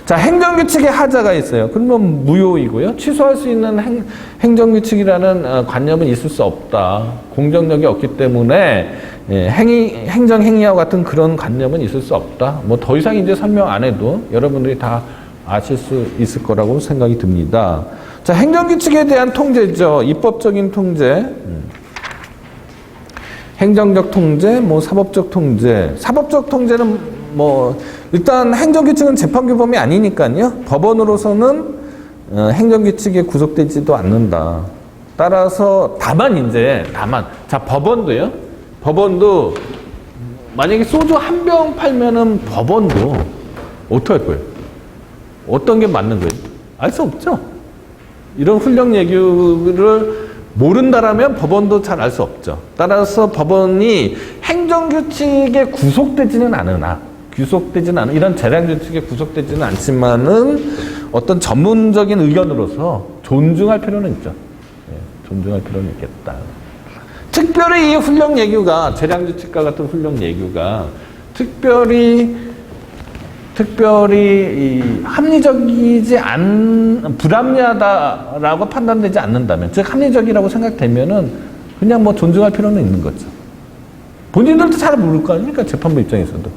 자, 행정규칙의 하자가 있어요. 그러면 무효이고요. 취소할 수 있는 행정규칙이라는 관념은 있을 수 없다. 공정력이 없기 때문에 행정행위와 같은 그런 관념은 있을 수 없다. 뭐 더 이상 이제 설명 안 해도 여러분들이 다 아실 수 있을 거라고 생각이 듭니다. 자, 행정규칙에 대한 통제죠. 입법적인 통제. 행정적 통제, 뭐 사법적 통제. 사법적 통제는 뭐 일단 행정규칙은 재판규범이 아니니까요. 법원으로서는 행정규칙에 구속되지도 않는다. 따라서 다만 자, 법원도요. 법원도 만약에 소주 한 병 팔면은 법원도 어떻게 할 거예요? 어떤 게 맞는 거예요? 알 수 없죠. 이런 훈령 얘기를 모른다라면 법원도 잘 알 수 없죠. 따라서 법원이 행정규칙에 구속되지는 않으나 이런 재량규칙에 구속되지는 않지만은 어떤 전문적인 의견으로서 존중할 필요는 있죠. 존중할 필요는 있겠다. 특별히 이 훈령 예규가 재량규칙과 같은 훈령 예규가 특별히 합리적이지 불합리하다라고 판단되지 않는다면, 즉 합리적이라고 생각되면은 그냥 뭐 존중할 필요는 있는 거죠. 본인들도 잘 모를 거 아닙니까? 재판부 입장에서도.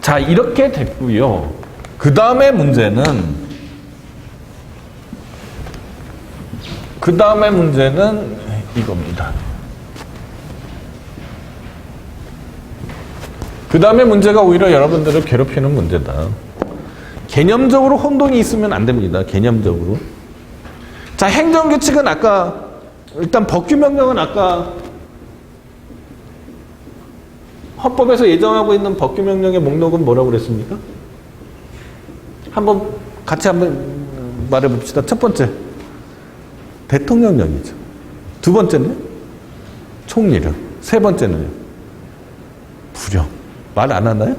자, 이렇게 됐고요. 그 다음에 문제는 이겁니다. 그 다음에 문제가 오히려 여러분들을 괴롭히는 문제다. 개념적으로 혼동이 있으면 안 됩니다. 개념적으로. 자, 행정규칙은 일단 법규명령은 헌법에서 예정하고 있는 법규명령의 목록은 뭐라고 그랬습니까? 같이 한번 말해봅시다. 첫 번째, 대통령령이죠. 두 번째는 총리령. 세 번째는요, 부령. 말 안 하나요?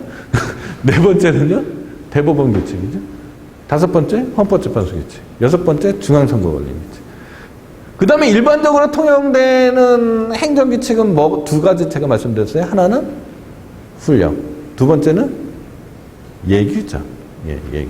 네 번째는요, 대법원 규칙이죠. 다섯 번째, 헌법재판소 규칙. 여섯 번째, 중앙선거관리 규칙. 그 다음에 일반적으로 통용되는 행정규칙은 두 가지 제가 말씀드렸어요. 하나는 훈령. 두 번째는 예규죠. 예규.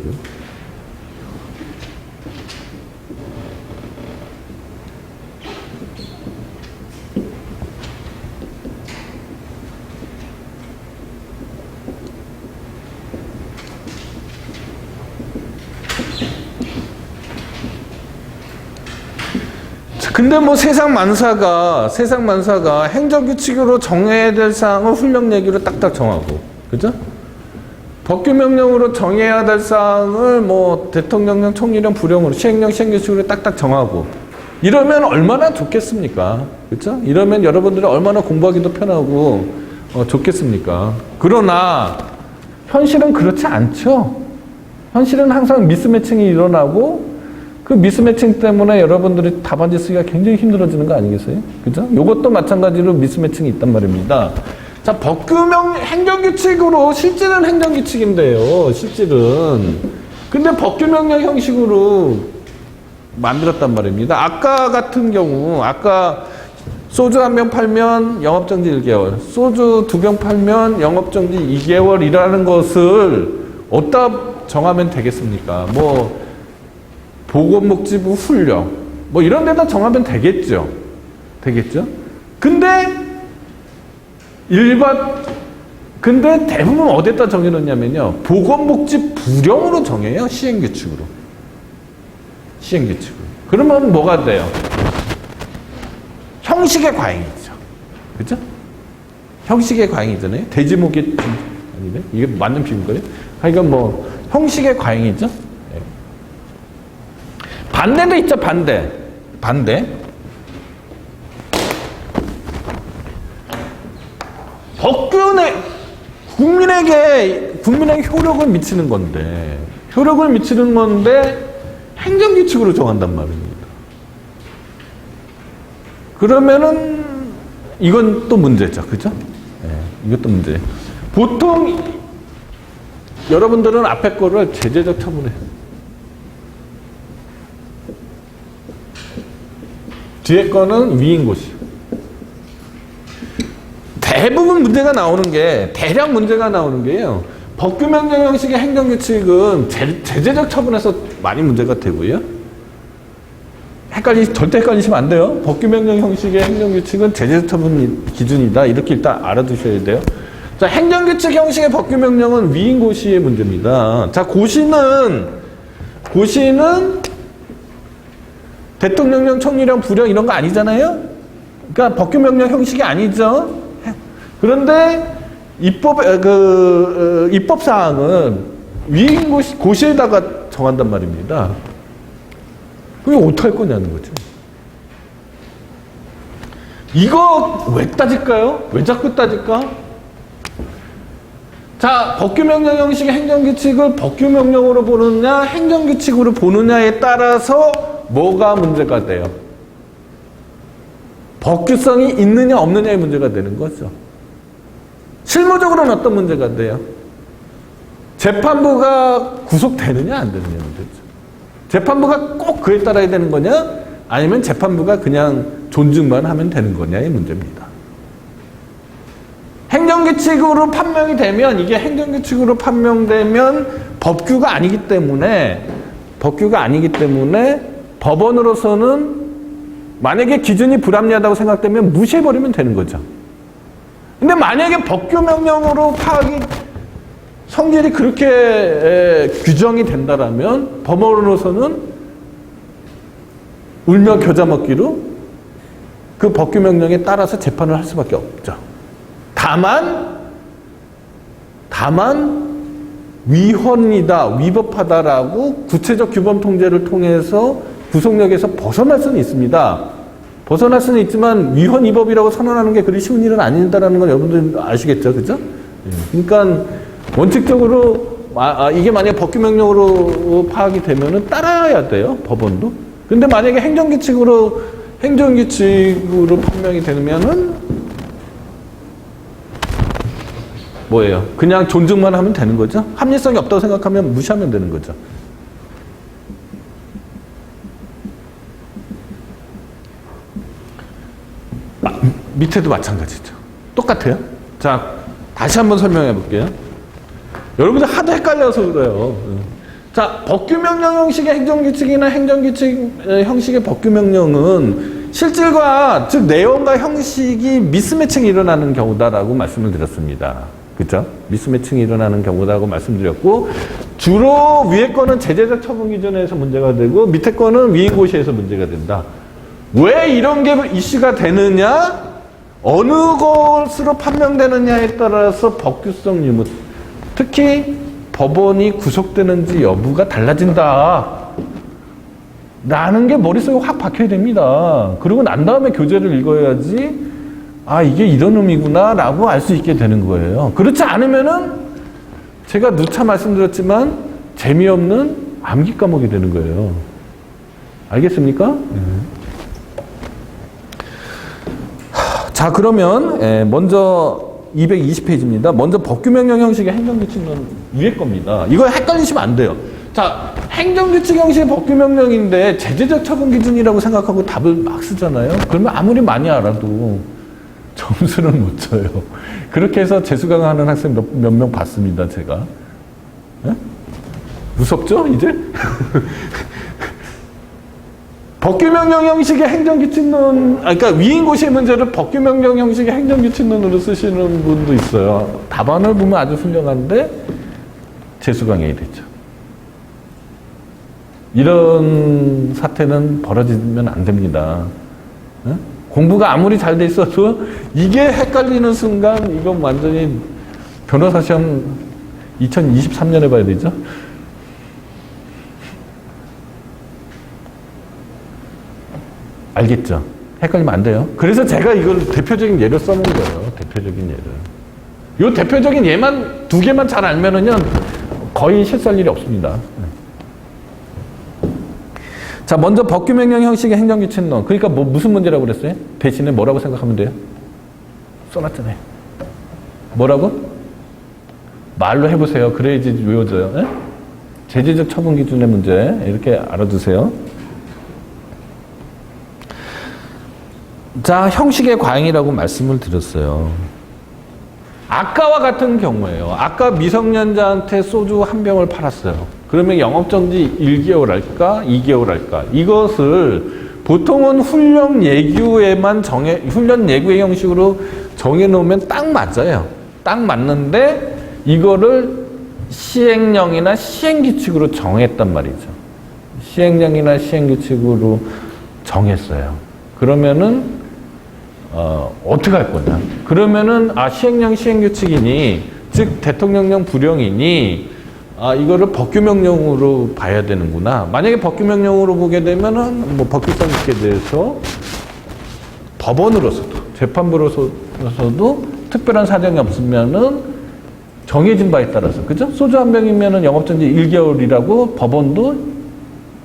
근데 뭐 세상 만사가 행정규칙으로 정해야 될 사항을 훈령 얘기로 딱딱 정하고, 그죠? 법규명령으로 정해야 될 사항을 뭐 대통령령, 총리령, 부령으로 시행령, 시행규칙으로 딱딱 정하고, 이러면 얼마나 좋겠습니까? 그죠? 이러면 여러분들이 얼마나 공부하기도 편하고 좋겠습니까? 그러나 현실은 그렇지 않죠. 현실은 항상 미스매칭이 일어나고, 그 미스매칭 때문에 여러분들이 답안지 쓰기가 굉장히 힘들어지는 거 아니겠어요? 그죠? 이것도 마찬가지로 미스매칭이 있단 말입니다. 자, 행정규칙으로, 실질은 행정규칙인데요, 실질은. 근데 법규명령 형식으로 만들었단 말입니다. 아까 같은 경우, 소주 한 병 팔면 영업정지 1개월, 소주 2병 팔면 영업정지 2개월이라는 것을 어디다 정하면 되겠습니까? 보건복지부 훈령 뭐 이런 데다 정하면 되겠죠. 근데 대부분 어디다 정해놓냐면요, 보건복지부령으로 정해요. 시행규칙으로. 그러면 뭐가 돼요? 형식의 과잉이죠. 그죠? 형식의 과잉이잖아요. 돼지목이 아니네. 이게 맞는 비유인가요? 그러니까 형식의 과잉이죠. 반대도 있죠. 반대. 법규는 국민에게 효력을 미치는 건데 행정규칙으로 정한단 말입니다. 그러면은 이건 또 문제죠. 그죠? 이것도 문제. 보통 여러분들은 앞에 거를 제재적 처분해. 뒤에 거는 위인고시. 대부분 문제가 나오는 게, 대략 문제가 나오는 게요. 법규명령 형식의 행정규칙은 제재적 처분에서 많이 문제가 되고요. 절대 헷갈리시면 안 돼요. 법규명령 형식의 행정규칙은 제재적 처분 기준이다. 이렇게 일단 알아두셔야 돼요. 자, 행정규칙 형식의 법규명령은 위인고시의 문제입니다. 자, 고시는 대통령령, 총리령, 부령 이런 거 아니잖아요? 그러니까 법규명령 형식이 아니죠. 그런데 입법사항은 고시에다가 정한단 말입니다. 그게 어떻게 할 거냐는 거죠. 이거 왜 따질까요? 왜 자꾸 따질까? 자, 법규명령 형식의 행정규칙을 법규명령으로 보느냐, 행정규칙으로 보느냐에 따라서 뭐가 문제가 돼요? 법규성이 있느냐 없느냐의 문제가 되는 거죠. 실무적으로는 어떤 문제가 돼요? 재판부가 구속되느냐 안 되느냐 문제죠. 재판부가 꼭 그에 따라야 되는 거냐, 아니면 재판부가 그냥 존중만 하면 되는 거냐의 문제입니다. 행정규칙으로 판명이 되면, 이게 행정규칙으로 판명되면 법규가 아니기 때문에 법원으로서는 만약에 기준이 불합리하다고 생각되면 무시해버리면 되는 거죠. 근데 만약에 법규명령으로 파악이 성질이 그렇게 규정이 된다라면 법원으로서는 울며 겨자 먹기로 그 법규명령에 따라서 재판을 할 수밖에 없죠. 다만 위헌이다, 위법하다라고 구체적 규범 통제를 통해서 구속력에서 벗어날 수는 있습니다. 벗어날 수는 있지만 위헌 위법이라고 선언하는 게 그리 쉬운 일은 아닌다라는 건 여러분들 아시겠죠, 그죠? 그러니까 원칙적으로 이게 만약에 법규명령으로 파악이 되면은 따라야 돼요, 법원도. 근데 만약에 행정규칙으로 판명이 되면은 뭐예요? 그냥 존중만 하면 되는 거죠? 합리성이 없다고 생각하면 무시하면 되는 거죠. 밑에도 마찬가지죠. 똑같아요. 자, 다시 한번 설명해 볼게요. 여러분들 하도 헷갈려서 그래요. 자, 법규명령 형식의 행정규칙이나 행정규칙 형식의 법규명령은 실질과, 즉 내용과 형식이 미스매칭이 일어나는 경우다라고 말씀을 드렸습니다. 그렇죠? 미스매칭이 일어나는 경우다라고 말씀드렸고, 주로 위에 거는 제재적 처분 기준에서 문제가 되고 밑에 거는 위인고시에서 문제가 된다. 왜 이런 게 이슈가 되느냐? 어느 것으로 판명되느냐에 따라서 법규성 유무, 특히 법원이 구속되는지 여부가 달라진다 라는 게 머릿속에 확 박혀야 됩니다. 그리고 난 다음에 교재를 읽어야지 이게 이런 의미구나 라고 알 수 있게 되는 거예요. 그렇지 않으면은 제가 누차 말씀드렸지만 재미없는 암기 과목이 되는 거예요. 알겠습니까? 자, 그러면 먼저 220페이지입니다. 먼저 법규명령 형식의 행정규칙은 위에 겁니다. 이거 헷갈리시면 안 돼요. 자, 행정규칙 형식의 법규명령인데 제재적 처분 기준이라고 생각하고 답을 막 쓰잖아요. 그러면 아무리 많이 알아도 점수는 못 줘요. 그렇게 해서 재수강하는 학생 몇 명 봤습니다, 제가. 네? 무섭죠, 이제? 법규명령 형식의 행정규칙론, 그러니까 위인고시의 문제를 법규명령 형식의 행정규칙론으로 쓰시는 분도 있어요. 답안을 보면 아주 훌륭한데 재수강해야 되죠. 이런 사태는 벌어지면 안 됩니다. 네? 공부가 아무리 잘 돼 있어도 이게 헷갈리는 순간 이건 완전히 변호사 시험 2023년에 봐야 되죠. 알겠죠? 헷갈리면 안 돼요. 그래서 제가 이걸 대표적인 예로 써놓은 거예요. 대표적인 예를. 요 대표적인 예만 두 개만 잘 알면은요 거의 실수할 일이 없습니다. 자, 먼저 법규명령 형식의 행정규칙론. 그러니까 무슨 문제라고 그랬어요? 대신에 뭐라고 생각하면 돼요? 써놨잖아요. 뭐라고? 말로 해보세요. 그래야지 외워져요. 예? 제재적 처분 기준의 문제 이렇게 알아두세요. 자, 형식의 과잉이라고 말씀을 드렸어요. 아까와 같은 경우에요. 아까 미성년자한테 소주 한 병을 팔았어요. 그러면 영업정지 1개월 할까? 2개월 할까? 이것을 보통은 훈련 예규의 형식으로 정해놓으면 딱 맞아요. 딱 맞는데 이거를 시행령이나 시행규칙으로 정했단 말이죠. 시행령이나 시행규칙으로 정했어요. 그러면은 어떻게 할 거냐? 그러면은 시행령 시행규칙이니 즉 대통령령 불령이니 이거를 법규명령으로 봐야 되는구나. 만약에 법규명령으로 보게 되면은 뭐 법규성 있게 대해서 법원으로서도 재판부로서도 특별한 사정이 없으면은 정해진 바에 따라서 그죠? 소주 한 병이면은 영업정지 1개월이라고 법원도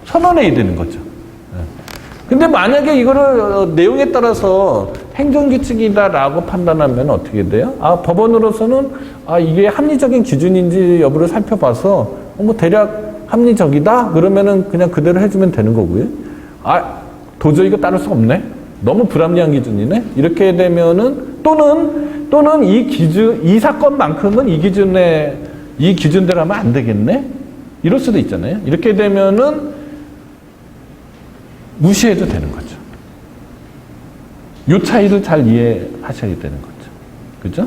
선언해야 되는 거죠. 근데 만약에 이거를 내용에 따라서 행정규칙이다라고 판단하면 어떻게 돼요? 법원으로서는 이게 합리적인 기준인지 여부를 살펴봐서 뭐 대략 합리적이다? 그러면은 그냥 그대로 해주면 되는 거고요. 도저히 이거 따를 수 없네? 너무 불합리한 기준이네? 이렇게 되면은 또는 이 사건만큼은 이 기준대로 하면 안 되겠네? 이럴 수도 있잖아요. 이렇게 되면은 무시해도 되는 거죠. 이 차이를 잘 이해하셔야 되는 거죠. 그죠?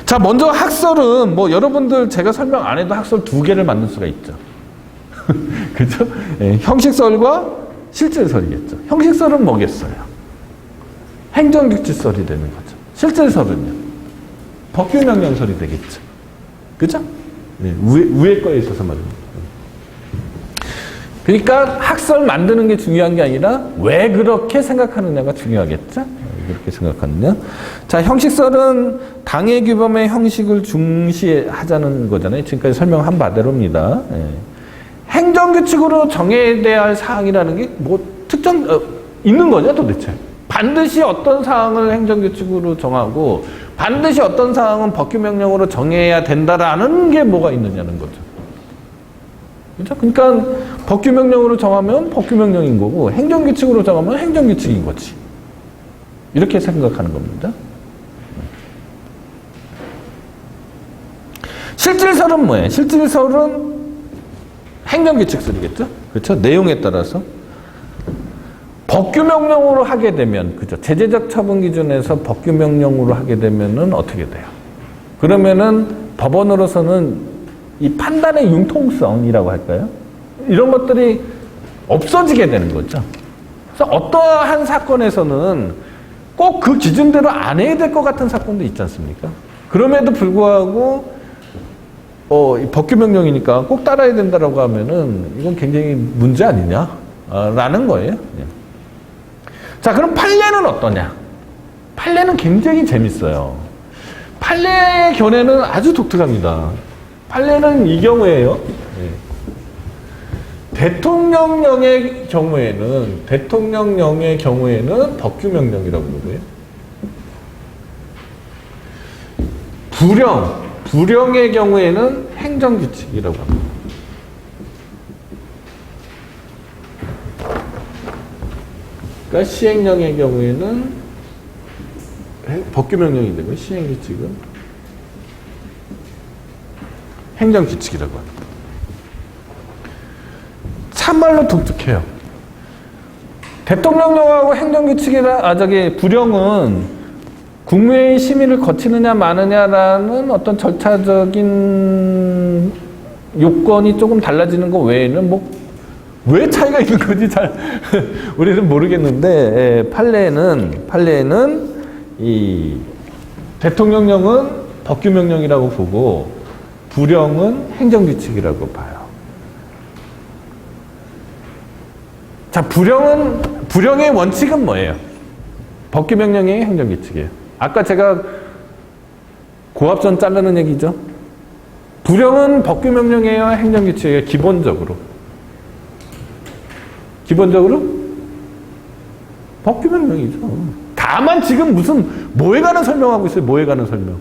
자, 먼저 학설은 뭐 여러분들 제가 설명 안 해도 학설 2개를 만들 수가 있죠. 그죠? 예, 형식설과 실질설이겠죠. 형식설은 뭐겠어요? 행정규칙설이 되는 거죠. 실질설은요? 법규명령설이 되겠죠. 그죠? 예, 위에 거에 있어서 말입니다. 그러니까 학설 만드는 게 중요한 게 아니라 왜 그렇게 생각하느냐가 중요하겠죠? 그렇게 생각하느냐. 자, 형식설은 당해 규범의 형식을 중시하자는 거잖아요. 지금까지 설명한 바대로입니다. 예. 행정규칙으로 정해야 할 사항이라는 게 뭐 있는 거냐 도대체. 반드시 어떤 사항을 행정규칙으로 정하고 반드시 어떤 사항은 법규명령으로 정해야 된다라는 게 뭐가 있느냐는 거죠. 그렇죠? 그러니까 법규명령으로 정하면 법규명령인 거고 행정규칙으로 정하면 행정규칙인 거지. 이렇게 생각하는 겁니다. 실질설은 뭐예요? 실질설은 행정규칙설이겠죠? 그렇죠? 내용에 따라서 법규명령으로 하게 되면 그죠? 제재적 처분 기준에서 법규명령으로 하게 되면은 어떻게 돼요? 그러면은 법원으로서는 이 판단의 융통성이라고 할까요? 이런 것들이 없어지게 되는 거죠. 그래서 어떠한 사건에서는 꼭 그 기준대로 안 해야 될 것 같은 사건도 있지 않습니까? 그럼에도 불구하고 법규명령이니까 꼭 따라야 된다라고 하면은 이건 굉장히 문제 아니냐? 라는 거예요. 자, 그럼 판례는 어떠냐? 판례는 굉장히 재밌어요. 판례의 견해는 아주 독특합니다. 판례는 이 경우에요. 대통령령의 경우에는 법규명령이라고 그러고요. 불령의 경우에는 행정규칙이라고 합니다. 그러니까 시행령의 경우에는 법규명령이 되고 시행규칙은 행정규칙이라고 합니다. 참말로 독특해요. 대통령령하고 불령은 국무회의 심의를 거치느냐 마느냐라는 어떤 절차적인 요건이 조금 달라지는 것 외에는 뭐 왜 차이가 있는 건지 잘 우리는 모르겠는데 판례는 이 대통령령은 법규명령이라고 보고 불령은 행정규칙이라고 봐요. 자, 불령의 원칙은 뭐예요? 법규명령의 행정규칙이에요. 아까 제가 고압전 자르는 얘기죠. 불령은 법규명령이에요, 행정규칙이에요, 기본적으로 법규명령이죠. 다만 지금 무슨 뭐에 관한 설명하고 있어요? 뭐에 관한 설명?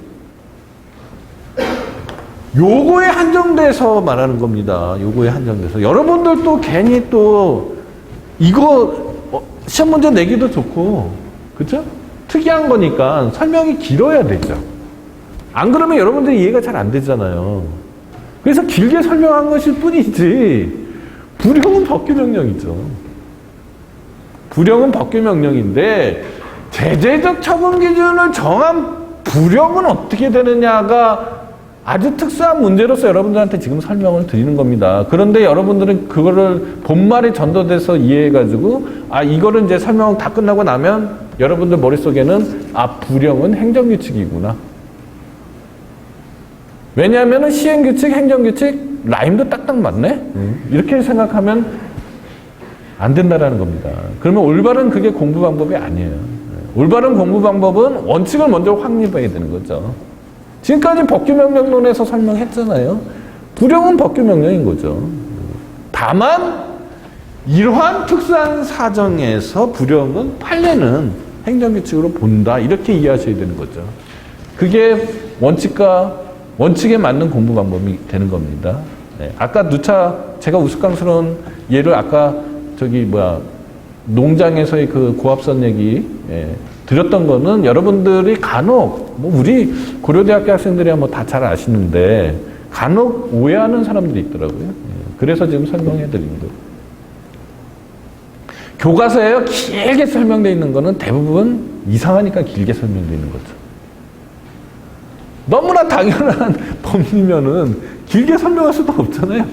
요거에 한정돼서 말하는 겁니다. 요거에 한정돼서. 여러분들 또 괜히 또 이거 시험 문제 내기도 좋고, 그쵸? 특이한 거니까 설명이 길어야 되죠. 안 그러면 여러분들이 이해가 잘 안 되잖아요. 그래서 길게 설명한 것일 뿐이지, 불용은 법규명령이죠. 불용은 법규명령인데, 제재적 처분 기준을 정한 불용은 어떻게 되느냐가 아주 특수한 문제로서 여러분들한테 지금 설명을 드리는 겁니다. 그런데 여러분들은 그거를 본말에 전도돼서 이해해가지고, 이거를 이제 설명 다 끝나고 나면 여러분들 머릿속에는, 불용은 행정규칙이구나. 왜냐하면 시행규칙, 행정규칙, 라임도 딱딱 맞네? 이렇게 생각하면 안 된다라는 겁니다. 그러면 올바른 그게 공부 방법이 아니에요. 올바른 공부 방법은 원칙을 먼저 확립해야 되는 거죠. 지금까지 법규명령론에서 설명했잖아요. 불용은 법규명령인 거죠. 다만 이러한 특수한 사정에서 불용은 판례는 행정규칙으로 본다, 이렇게 이해하셔야 되는 거죠. 그게 원칙에 맞는 공부 방법이 되는 겁니다. 네. 아까 누차 제가 우스꽝스러운 예를 아까 농장에서의 그 고압선 얘기 드렸던 거는 여러분들이 간혹 우리 고려대학교 학생들이야 다 잘 아시는데 간혹 오해하는 사람들이 있더라고요. 그래서 지금 설명해 드린 거예요. 교과서에 길게 설명되어 있는 거는 대부분 이상하니까 길게 설명되어 있는 거죠. 너무나 당연한 법리면은 길게 설명할 수도 없잖아요.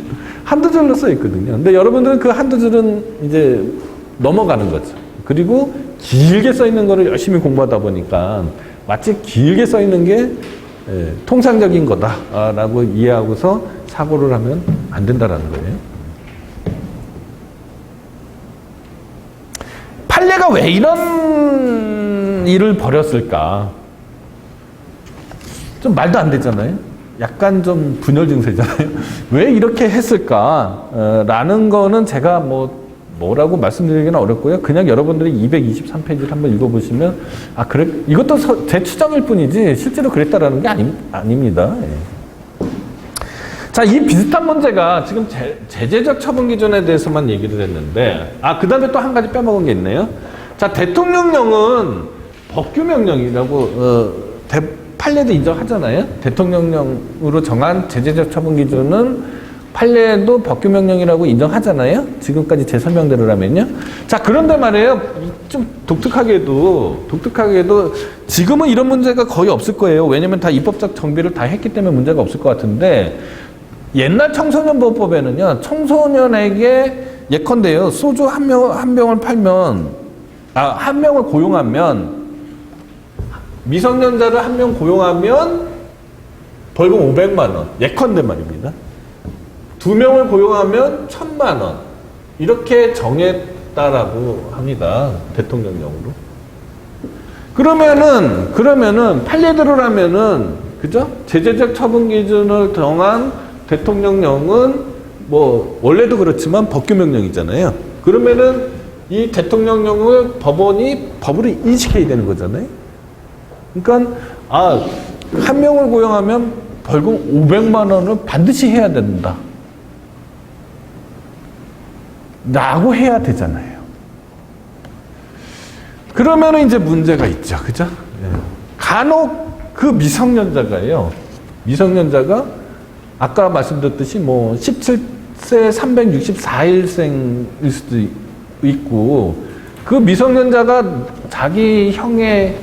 한두 줄로 써 있거든요. 근데 여러분들은 그 한두 줄은 이제 넘어가는 거죠. 그리고 길게 써 있는 거를 열심히 공부하다 보니까 마치 길게 써 있는 게 통상적인 거다라고 이해하고서 사고를 하면 안 된다라는 거예요. 판례가 왜 이런 일을 벌였을까? 좀 말도 안 되잖아요. 약간 좀 분열 증세잖아요. 왜 이렇게 했을까? 라는 거는 제가 뭐라고 말씀드리기는 어렵고요. 그냥 여러분들이 223페이지를 한번 읽어보시면, 그래, 이것도 제 추정일 뿐이지, 실제로 그랬다라는 게 아닙니다. 예. 자, 이 비슷한 문제가 지금 제재적 처분 기준에 대해서만 얘기를 했는데, 그 다음에 또 한 가지 빼먹은 게 있네요. 자, 대통령령은 법규명령이라고, 판례도 인정하잖아요. 대통령령으로 정한 제재적 처분 기준은 판례도 법규명령이라고 인정하잖아요. 지금까지 제 설명대로라면요. 자, 그런데 말이에요. 좀 독특하게도 지금은 이런 문제가 거의 없을 거예요. 왜냐면 다 입법적 정비를 다 했기 때문에 문제가 없을 것 같은데, 옛날 청소년보호법에는요, 청소년에게 예컨대요, 소주 한 병을 팔면, 한 명을 고용하면, 미성년자를 한 명 고용하면 벌금 500만 원. 예컨대 말입니다. 2명을 고용하면 1000만 원. 이렇게 정했다라고 합니다. 대통령령으로. 그러면은 판례대로라면은, 그죠? 제재적 처분 기준을 정한 대통령령은 원래도 그렇지만 법규명령이잖아요. 그러면은 이 대통령령을 법으로 인식해야 되는 거잖아요. 그러니까 한 명을 고용하면 벌금 500만 원을 반드시 해야 된다 라고 해야 되잖아요. 그러면 이제 문제가 있죠. 그죠? 간혹 그 미성년자가 아까 말씀드렸듯이 17세 364일생일 수도 있고, 그 미성년자가 자기 형의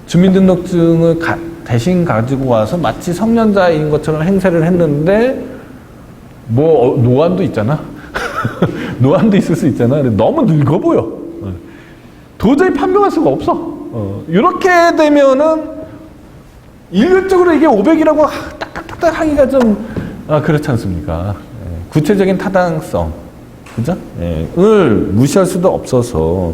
주민등록증을 대신 가지고 와서 마치 성년자인 것처럼 행세를 했는데, 노안도 있잖아. 노안도 있을 수 있잖아. 근데 너무 늙어 보여. 도저히 판명할 수가 없어. 이렇게 되면은, 일률적으로 이게 500이라고 딱딱딱딱 하기가 좀, 그렇지 않습니까? 구체적인 타당성, 그죠? 을 무시할 수도 없어서,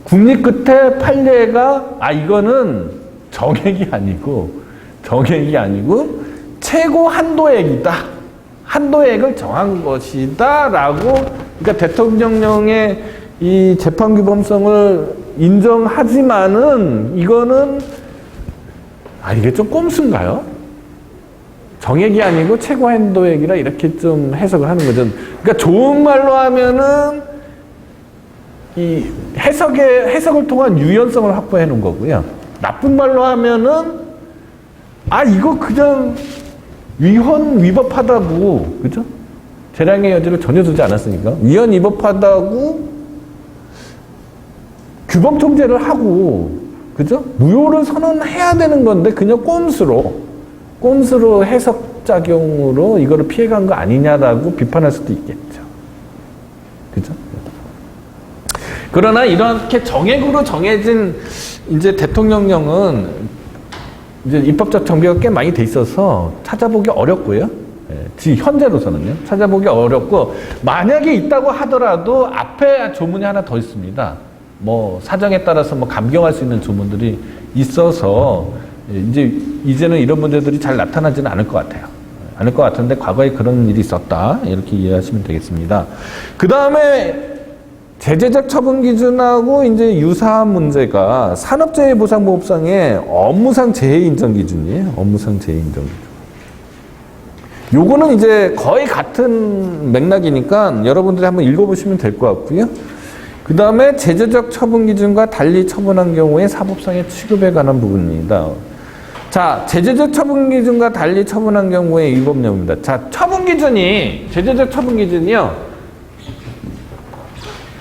국립 끝에 판례가 이거는 정액이 아니고 최고 한도액이다. 한도액을 정한 것이다. 라고, 그러니까 대통령령의 이 재판규범성을 인정하지만은 이거는 이게 좀 꼼수인가요? 정액이 아니고 최고 한도액이라 이렇게 좀 해석을 하는 거죠. 그러니까 좋은 말로 하면은 이 해석을 통한 유연성을 확보해 놓은 거고요. 나쁜 말로 하면은 이거 그냥 위법하다고, 그죠? 재량의 여지를 전혀 두지 않았으니까 위법하다고 규범 통제를 하고, 그죠? 무효를 선언해야 되는 건데 그냥 꼼수로 해석작용으로 이거를 피해간 거 아니냐라고 비판할 수도 있겠죠. 그죠? 그러나 이렇게 정액으로 정해진 이제 대통령령은 이제 입법적 정비가 꽤 많이 돼 있어서 찾아보기 어렵고요. 현재로서는요. 찾아보기 어렵고, 만약에 있다고 하더라도 앞에 조문이 하나 더 있습니다. 뭐 사정에 따라서 뭐 감경할 수 있는 조문들이 있어서 이제는 이런 문제들이 잘 나타나지는 않을 것 같아요. 않을 것 같은데 과거에 그런 일이 있었다, 이렇게 이해하시면 되겠습니다. 그 다음에 제재적 처분 기준하고 이제 유사한 문제가 산업재해보상보호법상의 업무상 재해 인정 기준이에요. 업무상 재해 인정 기준. 요거는 이제 거의 같은 맥락이니까 여러분들이 한번 읽어보시면 될 것 같고요. 그 다음에 제재적 처분 기준과 달리 처분한 경우에 사법상의 취급에 관한 부분입니다. 자, 제재적 처분 기준과 달리 처분한 경우에 위법령입니다. 자, 제재적 처분 기준이요,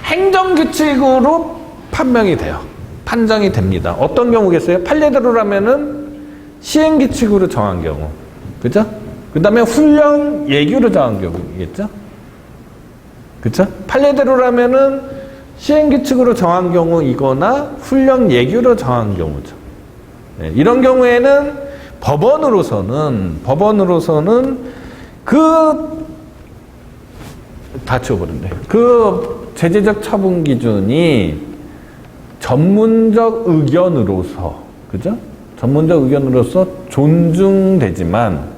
행정규칙으로 판명이 돼요. 판정이 됩니다. 어떤 경우겠어요? 판례대로라면은 시행규칙으로 정한 경우. 그죠? 그 다음에 훈령 예규로 정한 경우겠죠? 그쵸? 판례대로라면은 시행규칙으로 정한 경우이거나 훈령 예규로 정한 경우죠. 네, 이런 경우에는 법원으로서는 다 치워버렸네. 제재적 처분 기준이 전문적 의견으로서, 그죠? 전문적 의견으로서 존중되지만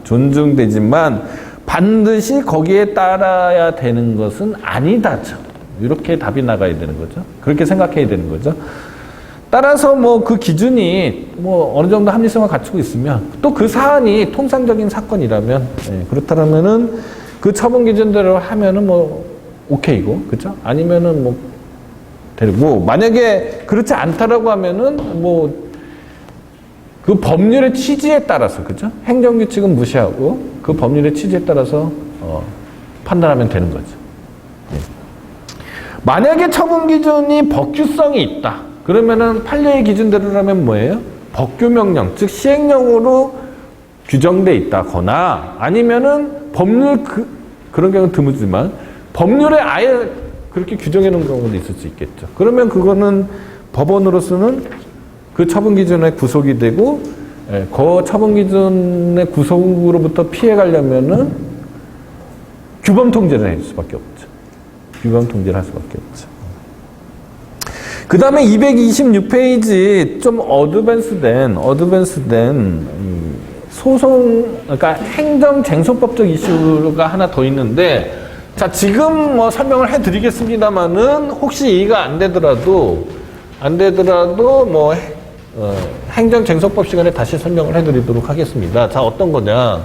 반드시 거기에 따라야 되는 것은 아니다죠. 이렇게 답이 나가야 되는 거죠. 그렇게 생각해야 되는 거죠. 따라서 뭐 그 기준이 뭐 어느 정도 합리성을 갖추고 있으면, 또 그 사안이 통상적인 사건이라면, 그렇다면은 그 처분 기준대로 하면은 뭐 오케이고, 그죠? 아니면은 뭐 되고, 만약에 그렇지 않다라고 하면은 뭐 그 법률의 취지에 따라서, 그죠? 행정규칙은 무시하고 그 법률의 취지에 따라서 판단하면 되는 거죠. 만약에 처분 기준이 법규성이 있다, 그러면은 판례의 기준대로라면 뭐예요? 법규명령, 즉 시행령으로 규정돼 있다거나, 아니면은 그런 경우는 드물지만 법률에 아예 그렇게 규정해 놓은 경우도 있을 수 있겠죠. 그러면 그거는 법원으로서는 그 처분 기준에 구속이 되고, 그 처분 기준의 구속으로부터 피해 가려면은 규범 통제를 할 수밖에 없죠. 규범 통제를 할 수밖에 없죠. 그 다음에 226페이지 좀 어드밴스된 그러니까 행정쟁송법적 이슈가 하나 더 있는데, 자, 지금 뭐 설명을 해드리겠습니다만은 혹시 이해가 안 되더라도 뭐 행정쟁송법 시간에 다시 설명을 해드리도록 하겠습니다. 자, 어떤 거냐?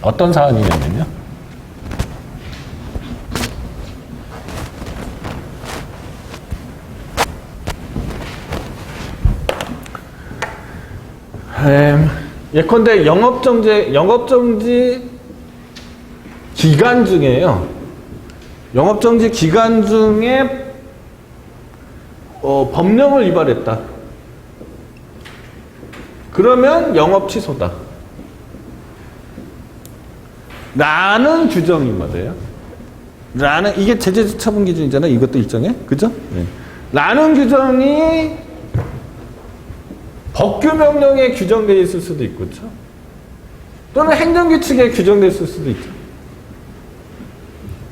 어떤 사안이냐면요, 예컨대 영업정지 기간 중에요. 영업정지 기간 중에 법령을 위반했다. 그러면 영업 취소다. 라는 규정인 거예요. 이게 제재적 처분 기준이잖아요. 이것도 일종의, 그죠? 네. 라는 규정이 법규명령에 규정되어 있을 수도 있고, 그렇죠? 또는 행정규칙에 규정되어 있을 수도 있죠.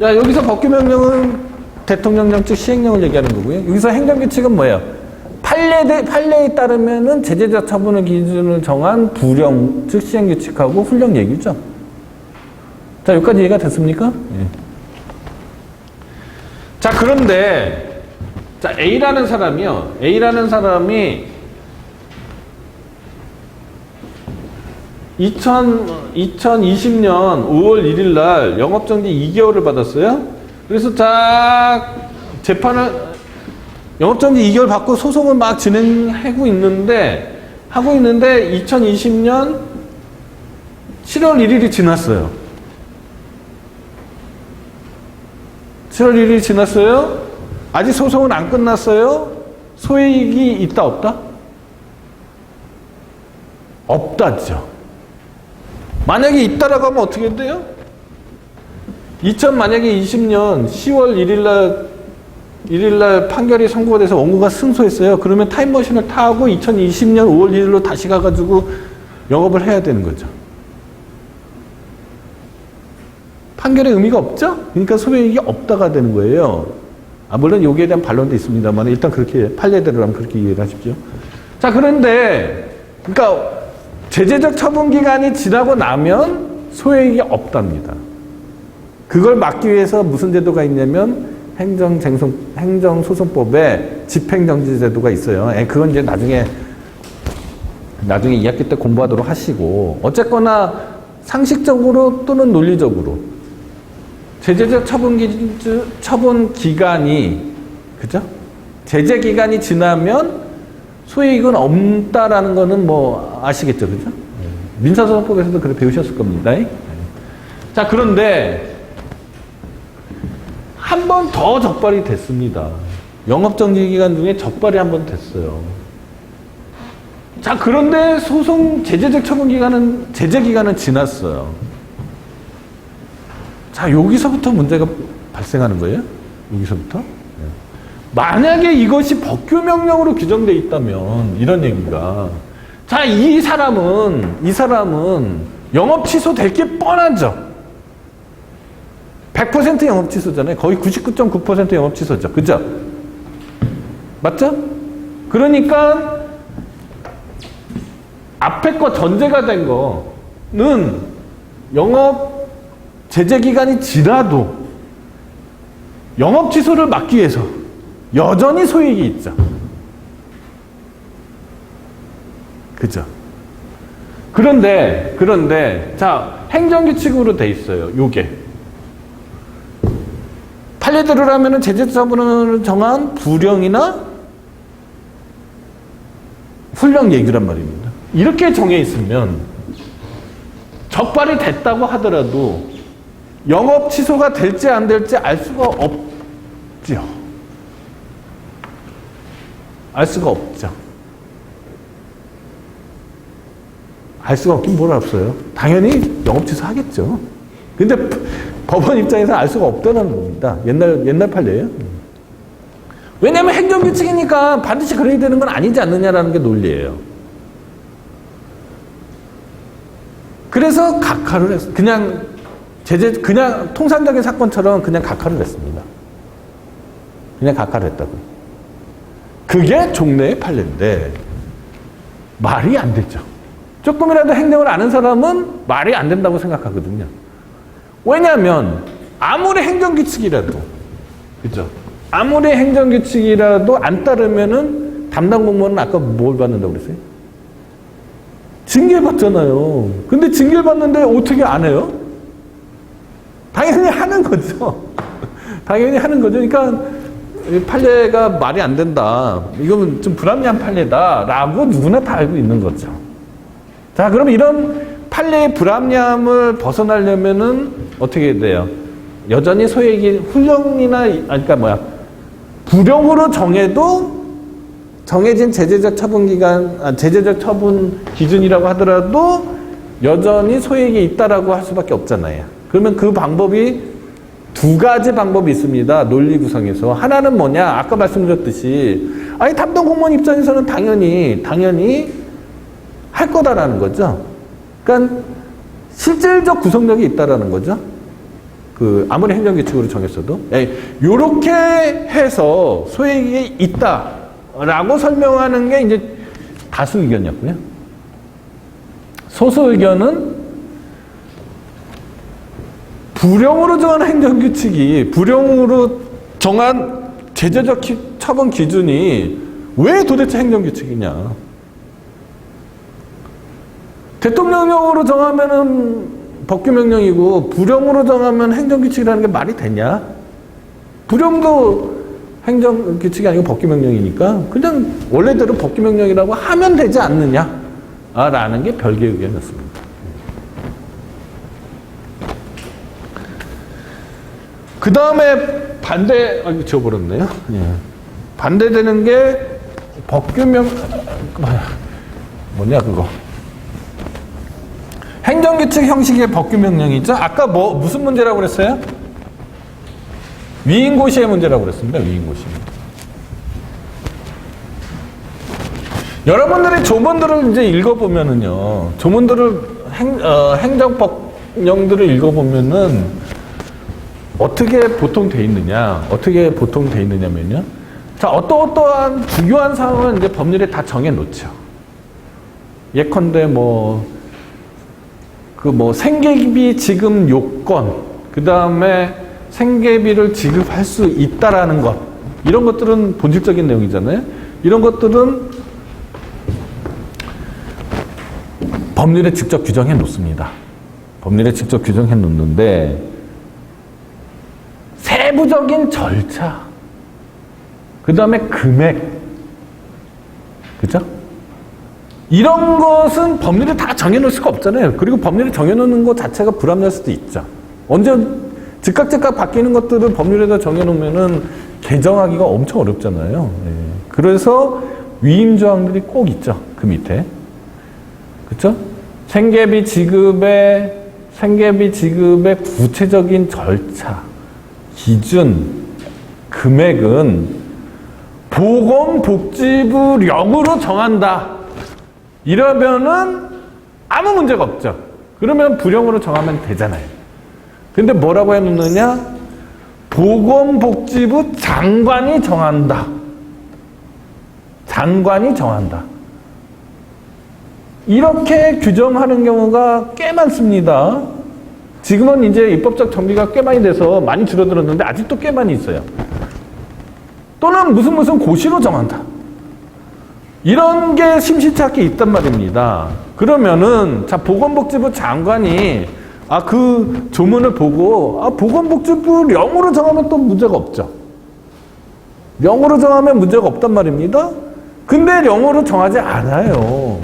야, 여기서 법규명령은 대통령령 즉 시행령을 얘기하는 거고요. 여기서 행정규칙은 뭐예요? 판례에 따르면은 제재적 처분의 기준을 정한 부령 즉 시행규칙하고 훈령 얘기죠. 자, 여기까지 이해가 됐습니까? 예. 자, 그런데 자, A라는 사람이요. A라는 사람이 2020년 5월 1일 날 영업정지 2개월을 받았어요. 그래서 재판을 영업정지 2개월 받고 소송을 막 진행하고 있는데 2020년 7월 1일이 지났어요. 7월 1일이 지났어요. 아직 소송은 안 끝났어요. 소액이 있다 없다? 없다죠. 만약에 있다라고 하면 어떻게 돼요? 만약에 20년 10월 1일날 판결이 선고가 돼서 원고가 승소했어요. 그러면 타임머신을 타고 2020년 5월 1일로 다시 가가지고 영업을 해야 되는 거죠. 판결의 의미가 없죠? 그러니까 소액이 없다가 되는 거예요. 물론 여기에 대한 반론도 있습니다만 일단 그렇게 판례대로라면 그렇게 이해를 하십시오. 자, 그런데 그러니까 제재적 처분 기간이 지나고 나면 소액이 없답니다. 그걸 막기 위해서 무슨 제도가 있냐면 행정소송법에 집행정지 제도가 있어요. 그건 이제 나중에 2학기 때 공부하도록 하시고, 어쨌거나 상식적으로 또는 논리적으로 제재적 처분 기간이, 그죠? 제재 기간이 지나면 소액은 없다라는 거는 뭐 아시겠죠, 그죠? 민사소송법에서도 그래 배우셨을 겁니다. 자, 그런데 한 번 더 적발이 됐습니다. 영업정지 기간 중에 적발이 한 번 됐어요. 자, 그런데 소송 제재적 처분 기간은, 제재 기간은 지났어요. 자, 여기서부터 문제가 발생하는 거예요. 여기서부터. 만약에 이것이 법규명령으로 규정되어 있다면 이런 얘기가, 자, 이 사람은 영업 취소될 게 뻔하죠. 100% 영업 취소잖아요. 거의 99.9% 영업 취소죠. 그죠? 맞죠? 그러니까 앞에 거 전제가 된 거는 영업 제재 기간이 지나도 영업 취소를 막기 위해서 여전히 소액이 있죠. 그죠? 그런데 자, 행정규칙으로 돼 있어요. 요게 판례대로라면 제재 처분을 정한 부령이나 훈령 얘기란 말입니다. 이렇게 정해 있으면 적발이 됐다고 하더라도 영업 취소가 될지 안 될지 알 수가 없죠. 알 수가 없죠. 알 수가 없긴 뭘 없어요. 당연히 영업 취소 하겠죠. 근데 법원 입장에서 알 수가 없다는 겁니다. 옛날 판례예요. 왜냐하면 행정규칙이니까 반드시 그래야 되는 건 아니지 않느냐라는 게 논리예요. 그래서 각하를 했어요. 그냥 통상적인 사건처럼 그냥 각하를 했습니다. 그냥 각하를 했다고요. 그게 종래의 판례인데 말이 안 되죠. 조금이라도 행정을 아는 사람은 말이 안 된다고 생각하거든요. 왜냐하면 아무리 행정규칙이라도, 그죠? 아무리 행정규칙이라도 안 따르면은 담당 공무원은 아까 뭘 받는다고 그랬어요? 징계를 받잖아요. 근데 징계를 받는데 어떻게 안 해요? 당연히 하는 거죠. 당연히 하는 거죠. 그러니까 판례가 말이 안 된다. 이건 좀 불합리한 판례다라고 누구나 다 알고 있는 거죠. 자, 그럼 이런 판례의 불합리함을 벗어나려면은 어떻게 돼요? 여전히 소액이 훈령이나, 부령으로 정해도 정해진 제재적 처분 기간, 제재적 처분 기준이라고 하더라도 여전히 소액이 있다라고 할 수밖에 없잖아요. 그러면 그 방법이 두 가지 방법이 있습니다. 논리 구성에서. 하나는 뭐냐? 아까 말씀드렸듯이, 담당 공무원 입장에서는 당연히 할 거다라는 거죠. 그러니까 실질적 구속력이 있다라는 거죠. 아무리 행정규칙으로 정했어도. 요렇게 해서 소액이 있다라고 설명하는 게 이제 다수 의견이었고요. 소수 의견은 부령으로 정한 행정규칙이, 부령으로 정한 제재적 처분 기준이 왜 도대체 행정규칙이냐. 대통령령으로 정하면은 법규명령이고 불령으로 정하면 행정규칙이라는 게 말이 되냐? 불령도 행정규칙이 아니고 법규명령이니까 그냥 원래대로 법규명령이라고 하면 되지 않느냐? 라는 게 별개의 의견이었습니다. 그 다음에 지워버렸네요. 예. 반대되는 게 뭐냐, 그거. 행정규칙 형식의 법규명령이죠. 아까 무슨 문제라고 그랬어요? 위인고시의 문제라고 그랬습니다. 위인고시. 여러분들이 조문들을 이제 읽어보면은요, 조문들을, 행정법령들을 읽어보면은, 어떻게 보통 돼 있느냐면요. 자, 어떠한 중요한 사항은 이제 법률에 다 정해놓죠. 예컨대 생계비 지급 요건, 그 다음에 생계비를 지급할 수 있다라는 것, 이런 것들은 본질적인 내용이잖아요. 이런 것들은 법률에 직접 규정해 놓습니다. 법률에 직접 규정해 놓는데, 세부적인 절차, 그 다음에 금액, 그죠? 이런 것은 법률에 다 정해놓을 수가 없잖아요. 그리고 법률에 정해놓는 것 자체가 불합리할 수도 있죠. 언제 즉각 바뀌는 것들을 법률에다 정해놓으면은 개정하기가 엄청 어렵잖아요. 네. 그래서 위임조항들이 꼭 있죠. 그 밑에. 그쵸? 생계비 지급의 구체적인 절차, 기준, 금액은 보건복지부령으로 정한다. 이러면은 아무 문제가 없죠. 그러면 부령으로 정하면 되잖아요. 근데 뭐라고 해놓느냐? 보건복지부 장관이 정한다. 장관이 정한다. 이렇게 규정하는 경우가 꽤 많습니다. 지금은 이제 입법적 정비가 꽤 많이 돼서 많이 줄어들었는데 아직도 꽤 많이 있어요. 또는 무슨 고시로 정한다. 이런 게 심심치 않게 있단 말입니다. 그러면은 자, 보건복지부 장관이 그 조문을 보고 보건복지부령으로 정하면 또 문제가 없죠. 령으로 정하면 문제가 없단 말입니다. 근데 령으로 정하지 않아요.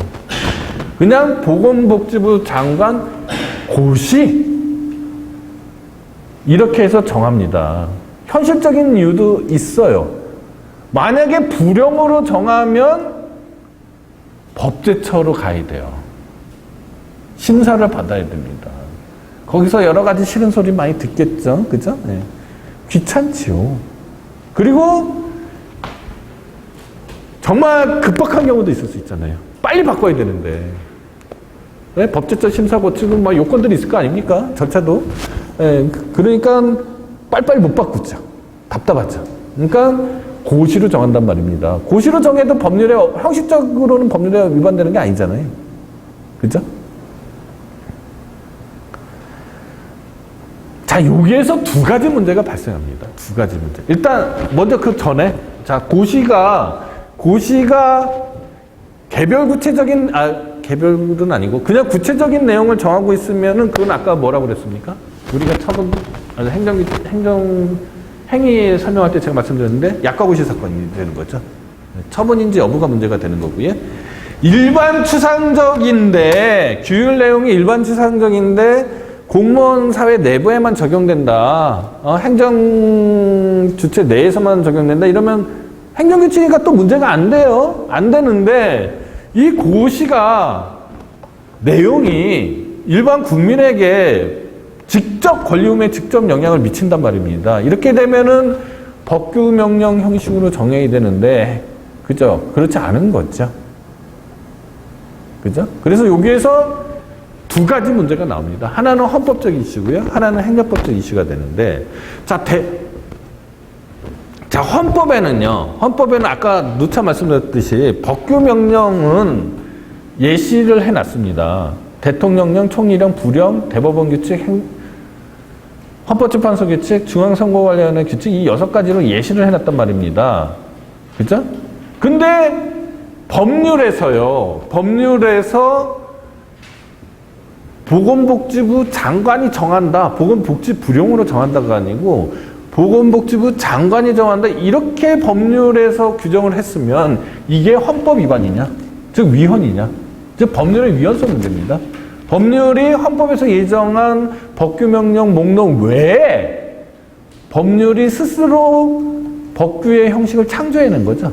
그냥 보건복지부 장관 고시 이렇게 해서 정합니다. 현실적인 이유도 있어요. 만약에 부령으로 정하면 법제처로 가야 돼요. 심사를 받아야 됩니다. 거기서 여러 가지 싫은 소리 많이 듣겠죠? 그죠? 네. 귀찮지요. 그리고 정말 급박한 경우도 있을 수 있잖아요. 빨리 바꿔야 되는데. 네? 법제처 심사 거치고 막 요건들이 있을 거 아닙니까? 절차도. 네. 그러니까 빨리빨리 못 바꾸죠. 답답하죠. 그러니까 고시로 정한단 말입니다. 고시로 정해도 법률에, 형식적으로는 법률에 위반되는 게 아니잖아요. 그죠? 자, 여기에서 두 가지 문제가 발생합니다. 두 가지 문제. 일단, 먼저 그 전에, 자, 고시가 개별은 아니고, 그냥 구체적인 내용을 정하고 있으면은, 그건 아까 뭐라고 그랬습니까? 우리가 행위 설명할 때 제가 말씀드렸는데, 약과고시 사건이 되는 거죠. 처분인지 여부가 문제가 되는 거고요. 일반 추상적인데, 규율 내용이 일반 추상적인데, 공무원 사회 내부에만 적용된다. 행정 주체 내에서만 적용된다. 이러면 행정규칙이니까 또 문제가 안 돼요. 안 되는데 이 고시가 내용이 일반 국민에게 직접 권리움에 직접 영향을 미친단 말입니다. 이렇게 되면은 법규명령 형식으로 정해야 되는데, 그죠? 그렇지 않은 거죠. 그죠? 그래서 여기에서 두 가지 문제가 나옵니다. 하나는 헌법적 이슈고요. 하나는 행정법적 이슈가 되는데, 헌법에는 아까 누차 말씀드렸듯이 법규명령은 예시를 해놨습니다. 대통령령, 총리령, 부령, 대법원 규칙, 헌법재판소 규칙, 중앙선거관리위원회 규칙 이 6가지로 예시를 해놨단 말입니다. 그죠? 근데 법률에서 보건복지부 장관이 정한다. 보건복지부령으로 정한다가 아니고 보건복지부 장관이 정한다. 이렇게 법률에서 규정을 했으면 이게 헌법 위반이냐? 즉 위헌이냐? 즉 법률의 위헌성 문제입니다. 법률이 헌법에서 예정한 법규명령 목록 외에 법률이 스스로 법규의 형식을 창조해낸 거죠.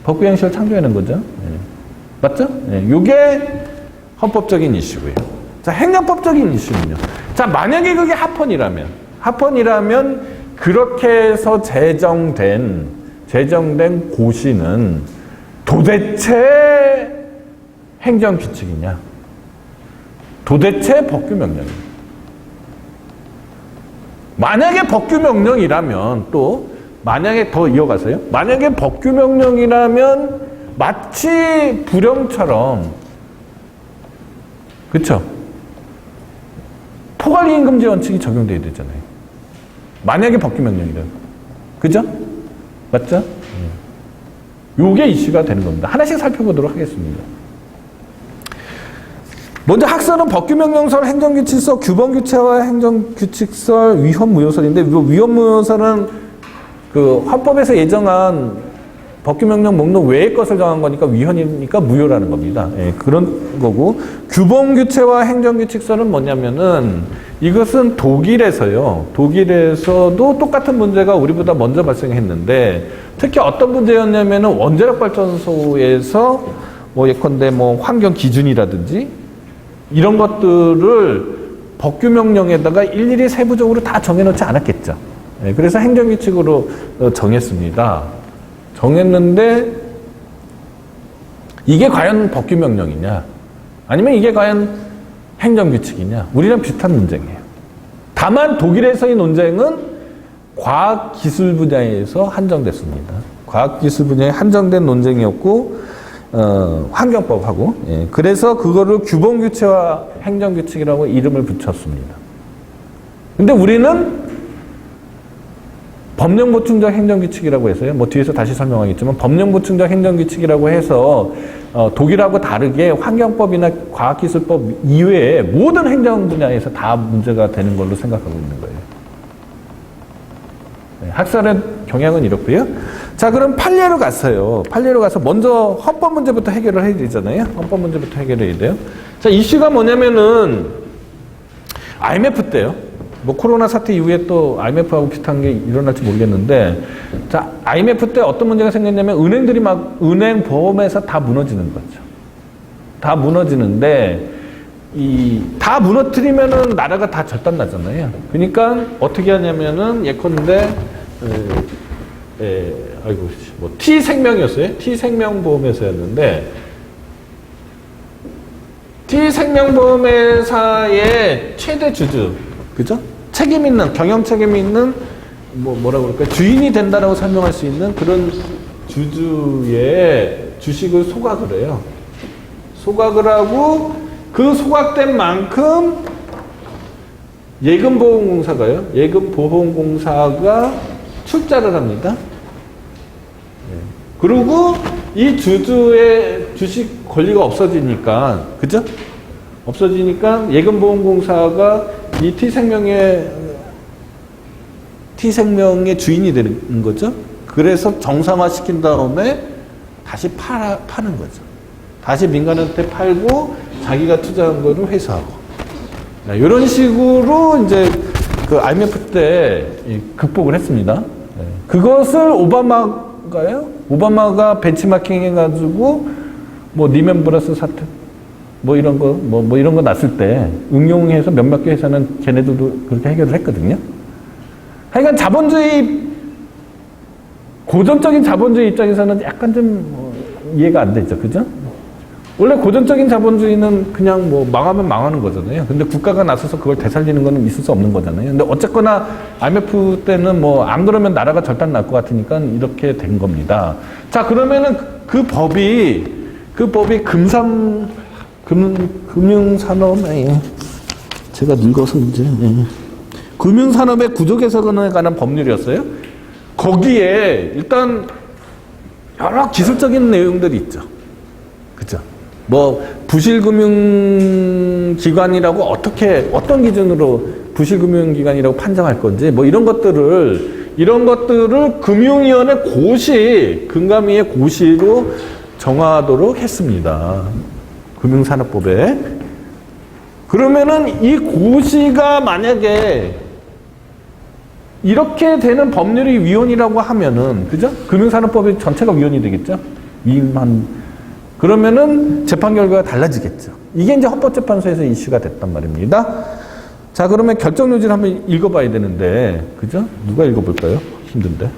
법규의 형식을 창조해낸 거죠. 네. 맞죠? 네. 이게 헌법적인 이슈고요. 자, 행정법적인 이슈는요. 자, 만약에 그게 합헌이라면 그렇게 해서 제정된 고시는 도대체 행정규칙이냐? 도대체 법규명령이냐? 만약에 법규명령이라면 만약에 더 이어가서요. 만약에 법규명령이라면 마치 불령처럼 그쵸? 포괄이익금지 원칙이 적용돼야 되잖아요. 만약에 법규명령이라면. 그죠? 맞죠? 요게 이슈가 되는 겁니다. 하나씩 살펴보도록 하겠습니다. 먼저 학설은 법규명령설, 행정규칙설, 규범규체와 행정규칙설, 위헌무효설인데 위헌무효설은 그 헌법에서 예정한 법규명령 목록 외의 것을 정한 거니까 위헌이니까 무효라는 겁니다. 예, 그런 거고 규범규체와 행정규칙설은 뭐냐면은 이것은 독일에서도 똑같은 문제가 우리보다 먼저 발생했는데 특히 어떤 문제였냐면은 원자력 발전소에서 예컨대 환경 기준이라든지 이런 것들을 법규명령에다가 일일이 세부적으로 다 정해놓지 않았겠죠. 예, 그래서 행정규칙으로 정했습니다. 정했는데 이게 과연 법규명령이냐 아니면 이게 과연 행정규칙이냐 우리랑 비슷한 논쟁이에요. 다만 독일에서의 논쟁은 과학기술 분야에서 한정됐습니다. 과학기술 분야에 한정된 논쟁이었고 환경법하고 그래서 그거를 규범규체와 행정규칙이라고 이름을 붙였습니다. 근데 우리는 법령보충적 행정규칙이라고 해서요. 뒤에서 다시 설명하겠지만 법령보충적 행정규칙이라고 해서 독일하고 다르게 환경법이나 과학기술법 이외에 모든 행정 분야에서 다 문제가 되는 걸로 생각하고 있는 거예요. 학설의 경향은 이렇고요. 자, 그럼 판례로 갔어요. 판례로 가서 먼저 헌법 문제부터 해결을 해야 되잖아요. 헌법 문제부터 해결해야 돼요. 자, 이슈가 뭐냐면은 IMF 때요. 코로나 사태 이후에 또 IMF하고 비슷한 게 일어날지 모르겠는데, 자, IMF 때 어떤 문제가 생겼냐면 은행들이 은행 보험회사 다 무너지는 거죠. 다 무너지는데, 다 무너뜨리면은 나라가 다 절단 나잖아요. 그러니까 어떻게 하냐면은 예컨대, T생명이었어요. T생명보험회사였는데, T생명보험회사의 최대 주주, 그죠? 책임 있는, 경영 책임 있는, 뭐라고 그럴까요? 주인이 된다라고 설명할 수 있는 그런 주주의 주식을 소각을 해요. 소각을 하고, 그 소각된 만큼 예금보험공사가 출자를 합니다. 그리고 이 주주의 주식 권리가 없어지니까, 그죠? 없어지니까 예금보험공사가 이 T생명의 주인이 되는 거죠. 그래서 정상화시킨 다음에 다시 파는 거죠. 다시 민간한테 팔고 자기가 투자한 거를 회수하고. 이런 식으로 이제 그 IMF 때 극복을 했습니다. 그것을 오바마가 벤치마킹 해가지고 리먼 브라더스 사태 이런 거 났을 때 응용해서 몇몇 개 회사는 걔네들도 그렇게 해결을 했거든요. 하여간 고전적인 자본주의 입장에서는 약간 좀 이해가 안 되죠. 그죠? 원래 고전적인 자본주의는 그냥 망하면 망하는 거잖아요. 근데 국가가 나서서 그걸 되살리는 거는 있을 수 없는 거잖아요. 근데 어쨌거나 IMF 때는 안 그러면 나라가 절단 날 것 같으니까 이렇게 된 겁니다. 자, 그러면은 그 법이 금융산업, 제가 늙어서 이제, 금융산업의 구조 개선에 관한 법률이었어요. 거기에 일단 여러 기술적인 내용들이 있죠. 그죠? 뭐 부실금융기관이라고 어떤 기준으로 부실금융기관이라고 판정할 건지 뭐 이런 것들을 금융위원회 고시, 금감위의 고시로 정하도록 했습니다. 금융산업법에. 그러면은 이 고시가 만약에 이렇게 되는 법률이 위헌이라고 하면은, 그죠? 금융산업법이 전체가 위헌이 되겠죠? 그러면은 재판 결과가 달라지겠죠. 이게 이제 헌법재판소에서 이슈가 됐단 말입니다. 자, 그러면 결정 요지를 한번 읽어봐야 되는데, 그죠? 누가 읽어볼까요? 힘든데.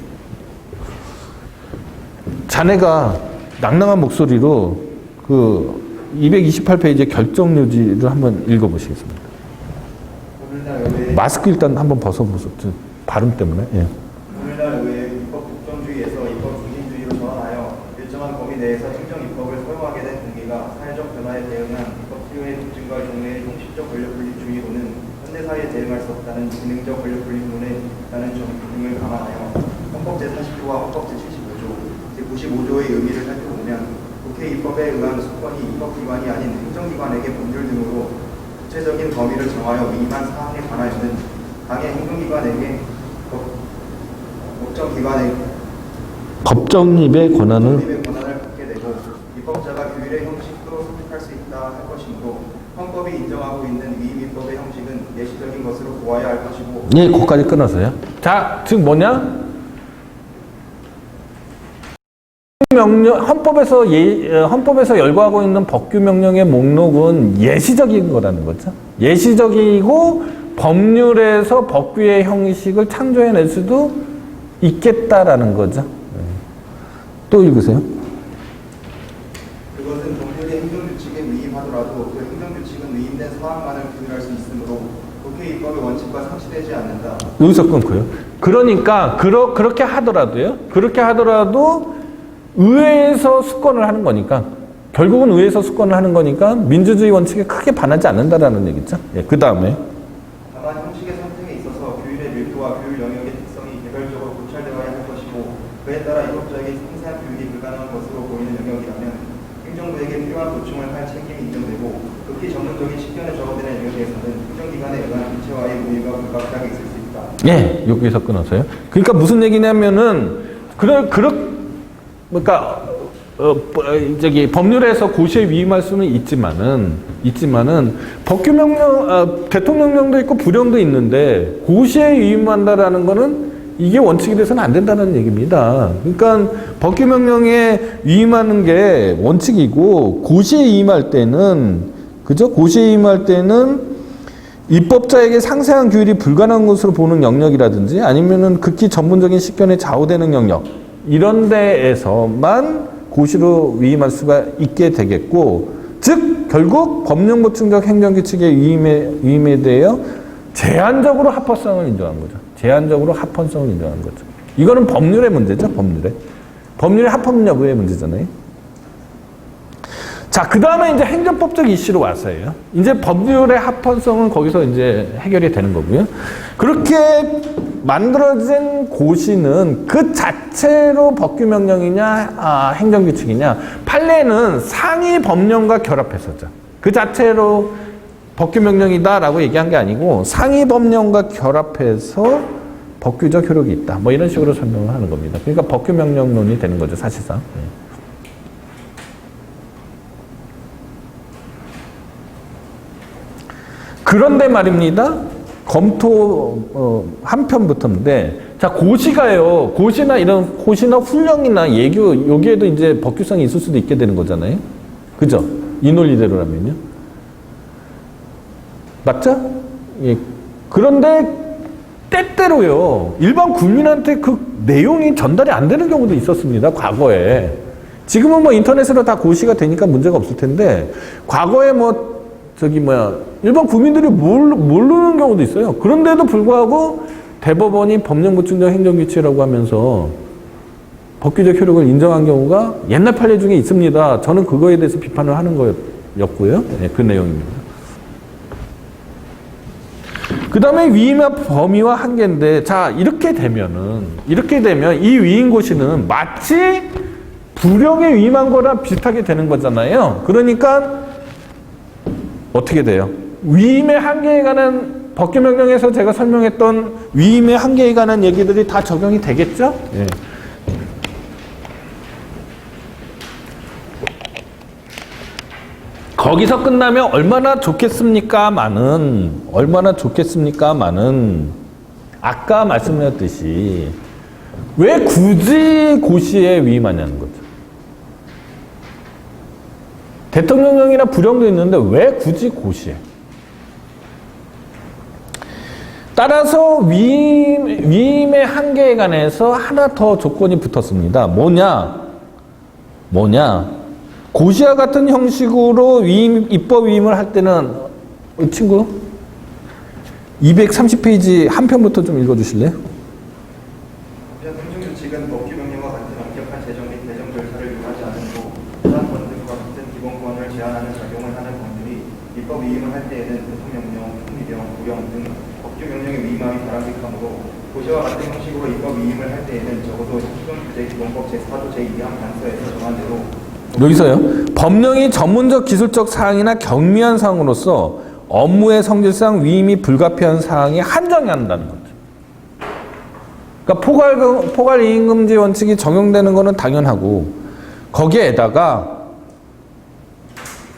자네가 낭낭한 목소리로 그 228페이지의 결정 요지를 한번 읽어보시겠습니다. 마스크 일단 한번 벗어보세요. 발음 때문에. 예. 오늘날 의회 입법 독점주의에서 입법 중심주의로 전환하여 일정한 범위 내에서 행정 입법을 허용하게 된 동기가 사회적 변화에 대응한 입법 수요의 급증과 종래의 형식적 권력 분립주의로는 현대사회에 대응할 수 없다는 지능적 권력 분립론에 따른 등을 감안하여 헌법 제40조와 헌법 제75조, 제95조의 의미를 살펴보면 국회 입법에 의한 수권이 입법기관이 아닌 행정기관에게 법률 등으로 구체적인 범위를 정하여 위임한 사항에 관하여는 당의 행정기관에게 법정립의 권한을 갖게 되고 입법자가 규율의 형식도 선택할 수 있다 할 것이므로 헌법이 인정하고 있는 위임입법의 형식은 예시적인 것으로 보아야 할 것이고. 예, 거기까지 끊었어요. 자, 즉 뭐냐? 헌법에서 열거하고 있는 법규 명령의 목록은 예시적인 거라는 거죠. 예시적이고 법률에서 법규의 형식을 창조해낼 수도 있겠다라는 거죠. 또 읽으세요. 그것은 법률이 행정규칙에 위임하더라도 그 행정규칙은 위임된 사항만을 규율할 수 있으므로 국회 입법의 원칙과 상치되지 않는다. 여기서 끊고요. 그러니까 그렇게 하더라도 의회에서 수권을 하는 거니까, 결국은 의회에서 수권을 하는 거니까 민주주의 원칙에 크게 반하지 않는다라는 얘기죠. 예, 그 다음에 다만 형식의 선택에 있어서 규율의 밀도와 규율 영역의 특성이 개별적으로 고찰되어야 할 것이고 그에 따라 입법자에게 상세한 규율이 불가능한 것으로 보이는 영역이라면 행정부에게 필요한 보충을 할 책임이 인정되고 극히 전문적인 식견에 적어되는 영역에서는 행정기관에 의한 구체와의 우위가 불가피하게 있을 수 있다. 예, 여기서 끊어서요. 그러니까 무슨 얘기냐면은 법률에서 고시에 위임할 수는 있지만은 대통령령도 있고 부령도 있는데 고시에 위임한다라는 거는 이게 원칙이 돼서는 안 된다는 얘기입니다. 그러니까 법규 명령에 위임하는 게 원칙이고 고시에 위임할 때는 입법자에게 상세한 규율이 불가능한 것으로 보는 영역이라든지 아니면은 극히 전문적인 식견에 좌우되는 영역 이런 데에서만 고시로 위임할 수가 있게 되겠고, 즉 결국 법령 보충적 행정규칙의 위임에 대하여 제한적으로 합헌성을 인정한 거죠. 제한적으로 합헌성을 인정한 거죠. 이거는 법률의 문제죠. 법률의 합헌 여부의 문제잖아요. 자, 그 다음에 이제 행정법적 이슈로 와서예요. 이제 법률의 합헌성은 거기서 이제 해결이 되는 거고요. 그렇게 만들어진 고시는 그 자체로 법규 명령이냐, 행정규칙이냐, 판례는 상위 법령과 결합해서죠. 그 자체로 법규 명령이다라고 얘기한 게 아니고 상위 법령과 결합해서 법규적 효력이 있다. 뭐 이런 식으로 설명을 하는 겁니다. 그러니까 법규 명령론이 되는 거죠, 사실상. 그런데 말입니다. 검토 한 편부터인데, 자, 고시가요. 고시나 훈령이나 예규 여기에도 이제 법규성이 있을 수도 있게 되는 거잖아요. 그죠? 이 논리대로라면요. 맞죠? 예. 그런데 때때로요. 일반 국민한테 그 내용이 전달이 안 되는 경우도 있었습니다. 과거에. 지금은 뭐 인터넷으로 다 고시가 되니까 문제가 없을 텐데, 과거에 일반 국민들이 모르는 경우도 있어요. 그런데도 불구하고 대법원이 법령 보충적 행정규칙이라고 하면서 법규적 효력을 인정한 경우가 옛날 판례 중에 있습니다. 저는 그거에 대해서 비판을 하는 거였고요. 네, 그 내용입니다. 그 다음에 위임의 범위와 한계인데, 자, 이렇게 되면 이 위임고시는 마치 불용에 위임한 거랑 비슷하게 되는 거잖아요. 그러니까, 어떻게 돼요? 위임의 한계에 관한 법규명령에서 제가 설명했던 위임의 한계에 관한 얘기들이 다 적용이 되겠죠? 예. 거기서 끝나면 얼마나 좋겠습니까마는 아까 말씀드렸듯이 왜 굳이 고시에 위임하냐는 거죠. 대통령령이나 불용도 있는데 왜 굳이 고시에? 따라서 위임의 한계에 관해서 하나 더 조건이 붙었습니다. 뭐냐? 고시와 같은 형식으로 입법 위임을 할 때는, 친구, 230페이지 한 편부터 좀 읽어주실래요? 행정 조직은 법규 명령과 같은 엄격한 재정 및 배정 절차를 요하지 않고 부산 권등과 같은 기본권을 제한하는 작용을 하는 법률이 입법 위임을 할 때에는 대통령령, 총리령, 고령 등 법규 명령에 위임함이 바람직하므로 고시와 같은 형식으로 입법 위임을 할 때에는 적어도 행정규제기본법 제4조 제2항 단서에서 정한 대로 여기서요. 법령이 전문적 기술적 사항이나 경미한 사항으로서 업무의 성질상 위임이 불가피한 사항에 한정한다는 거죠. 그러니까 포괄 이행금지 원칙이 적용되는 것은 당연하고, 거기에다가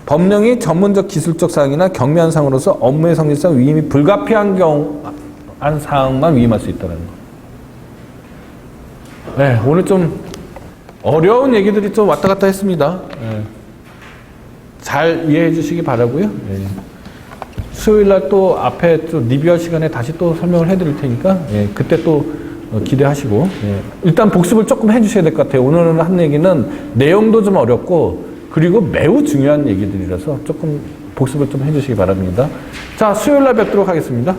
법령이 전문적 기술적 사항이나 경미한 사항으로서 업무의 성질상 위임이 불가피한 한 사항만 위임할 수 있다는 거. 네, 오늘 좀 어려운 얘기들이 좀 왔다 갔다 했습니다. 네. 잘 이해해 주시기 바라고요. 네. 수요일 날 또 앞에 또 리뷰할 시간에 다시 또 설명을 해드릴 테니까, 예, 그때 또 기대하시고, 예. 일단 복습을 조금 해주셔야 될 것 같아요. 오늘 한 얘기는 내용도 좀 어렵고, 그리고 매우 중요한 얘기들이라서 조금 복습을 좀 해주시기 바랍니다. 자, 수요일 날 뵙도록 하겠습니다.